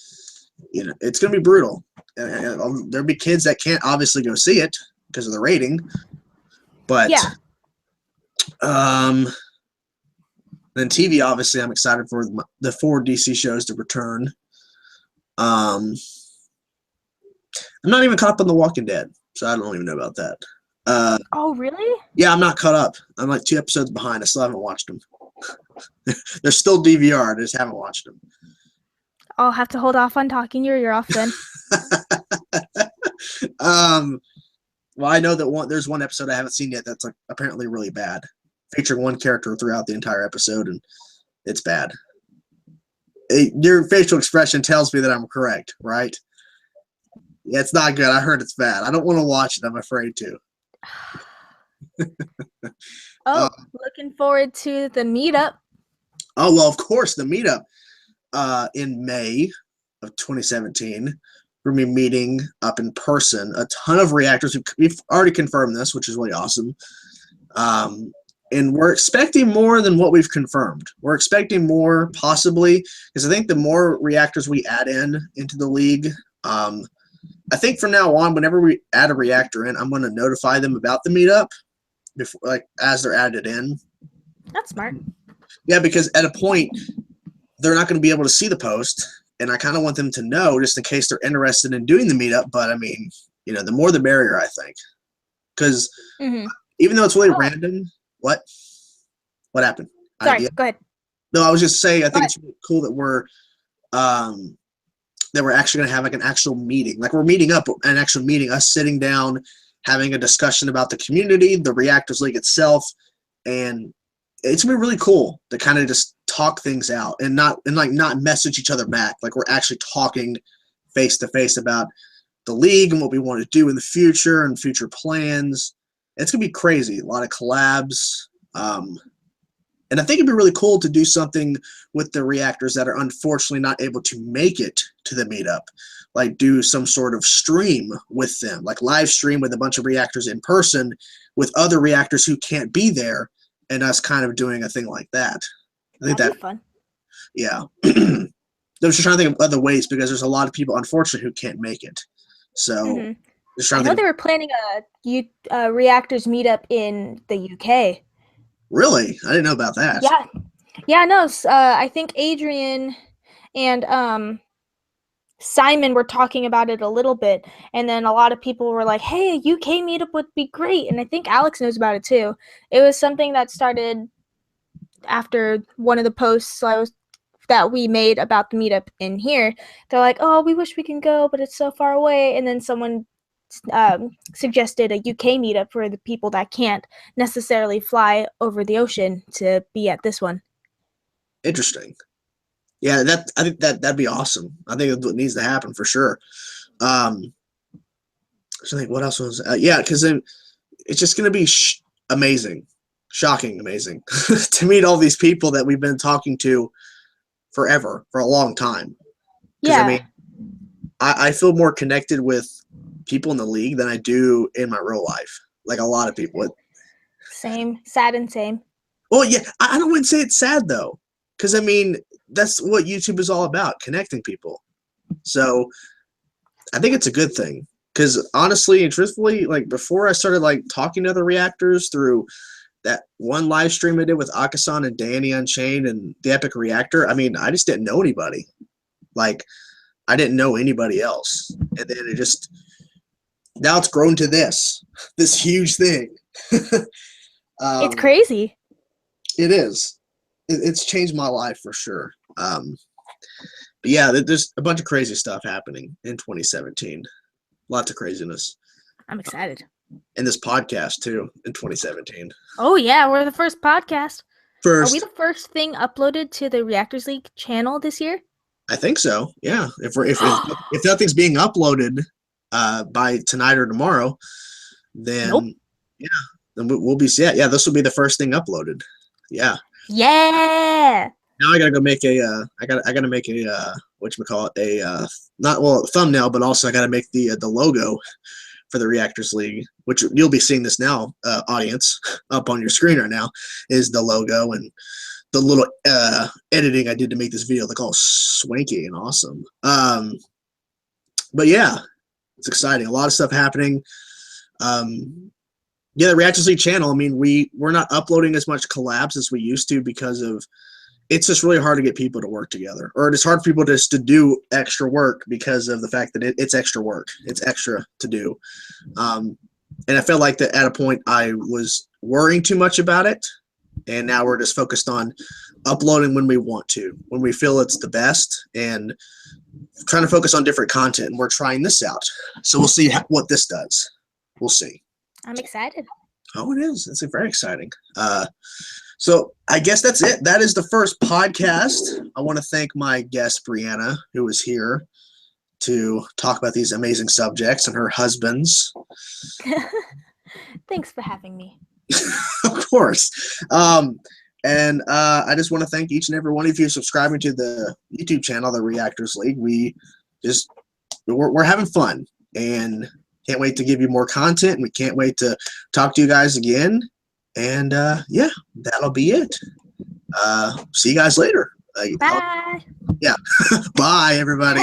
it's going to be brutal. There'll be kids that can't obviously go see it because of the rating. But, yeah. Then TV, obviously, I'm excited for the 4 DC shows to return. I'm not even caught up on The Walking Dead, so I don't even know about that. Oh, really? Yeah, I'm not caught up. I'm like 2 episodes behind. I still haven't watched them. They're still DVR. I just haven't watched them. I'll have to hold off on talking your ear off then. Well, I know that there's one episode I haven't seen yet that's like apparently really bad, featuring one character throughout the entire episode, and it's bad. Your facial expression tells me that I'm correct, right? Yeah, it's not good. I heard it's bad. I don't want to watch it. I'm afraid to. Looking forward to the meetup. Oh, well, of course, the meetup in May of 2017. We're going to be meeting up in person. A ton of reactors. We've already confirmed this, which is really awesome. And we're expecting more than what we've confirmed. We're expecting more, possibly, because I think the more reactors we add into the league, I think from now on, whenever we add a reactor in, I'm going to notify them about the meetup before, like as they're added in. That's smart. Yeah, because at a point, they're not going to be able to see the post, and I kind of want them to know just in case they're interested in doing the meetup. But I mean, the more the merrier, I think, because even though it's really random. What happened? Sorry, go ahead. No, I was just saying, I think it's really cool that we're that we're actually going to have like an actual meeting. Like we're meeting up, an actual meeting, us sitting down, having a discussion about the community, the Reactors League itself, and it's gonna be really cool to kind of just talk things out and not message each other back. Like we're actually talking face to face about the league and what we want to do in the future and future plans. It's gonna be crazy. A lot of collabs. And I think it'd be really cool to do something with the reactors that are unfortunately not able to make it to the meetup. Like do some sort of stream with them, like live stream with a bunch of reactors in person with other reactors who can't be there, and us kind of doing a thing like that. I think that'd be fun. Yeah. I was just trying to think of other ways because there's a lot of people, unfortunately, who can't make it. So I know they were planning a reactors meetup in the UK. Really? I didn't know about that. Yeah, no. I think Adrian and Simon were talking about it a little bit, and then a lot of people were like, hey, a UK meetup would be great, and I think Alex knows about it too. It was something that started after one of the posts that we made about the meetup in here. They're like, oh, we wish we can go, but it's so far away, and then someone suggested a UK meetup for the people that can't necessarily fly over the ocean to be at this one. Interesting. Yeah, I think that'd be awesome. I think that's what needs to happen for sure. So I think what else was because then it's just going to be amazing, shocking, amazing to meet all these people that we've been talking to forever, for a long time. Yeah. I mean, I feel more connected with people in the league than I do in my real life. Like a lot of people. Same. Sad and same. Well, yeah, I don't want to say it's sad though. Because I mean, that's what YouTube is all about, connecting people. So I think it's a good thing. Because honestly and truthfully, like before I started like talking to other reactors through that one live stream I did with Akasan and Danny Unchained and the Epic Reactor, I mean, I just didn't know anybody. Like I didn't know anybody else. And then it just, now it's grown to this huge thing. It's crazy. It is. It's changed my life for sure. But yeah, there's a bunch of crazy stuff happening in 2017. Lots of craziness. I'm excited. And this podcast too in 2017. Oh yeah, we're the first podcast. Are we the first thing uploaded to the Reactors League channel this year? I think so. Yeah. If nothing's being uploaded by tonight or tomorrow, then then we'll be set. Yeah, this will be the first thing uploaded. Yeah. Yeah. Now I gotta go make I gotta make a whatchamacallit, a thumbnail, but also I gotta make the logo for the Reactors League, which you'll be seeing this now, audience, up on your screen right now, is the logo and the little editing I did to make this video look all swanky and awesome. But yeah, it's exciting. A lot of stuff happening. Yeah, the Reactors League channel, I mean, we're not uploading as much collabs as we used to because of, it's just really hard to get people to work together. Or it's hard for people just to do extra work because of the fact that it's extra work. It's extra to do. And I felt like that at a point I was worrying too much about it. And now we're just focused on uploading when we want to, when we feel it's the best, and trying to focus on different content. And we're trying this out. So we'll see what this does. We'll see. I'm excited. Oh, it is. It's very exciting. So I guess that's it. That is the first podcast. I want to thank my guest, Brianna, who was here to talk about these amazing subjects, and her husbands. Thanks for having me. Of course. And I just want to thank each and every one of you subscribing to the YouTube channel, the Reactors League. We're having fun, and can't wait to give you more content, and we can't wait to talk to you guys again. And yeah, that'll be it. See you guys later. Bye. Yeah. Bye, everybody.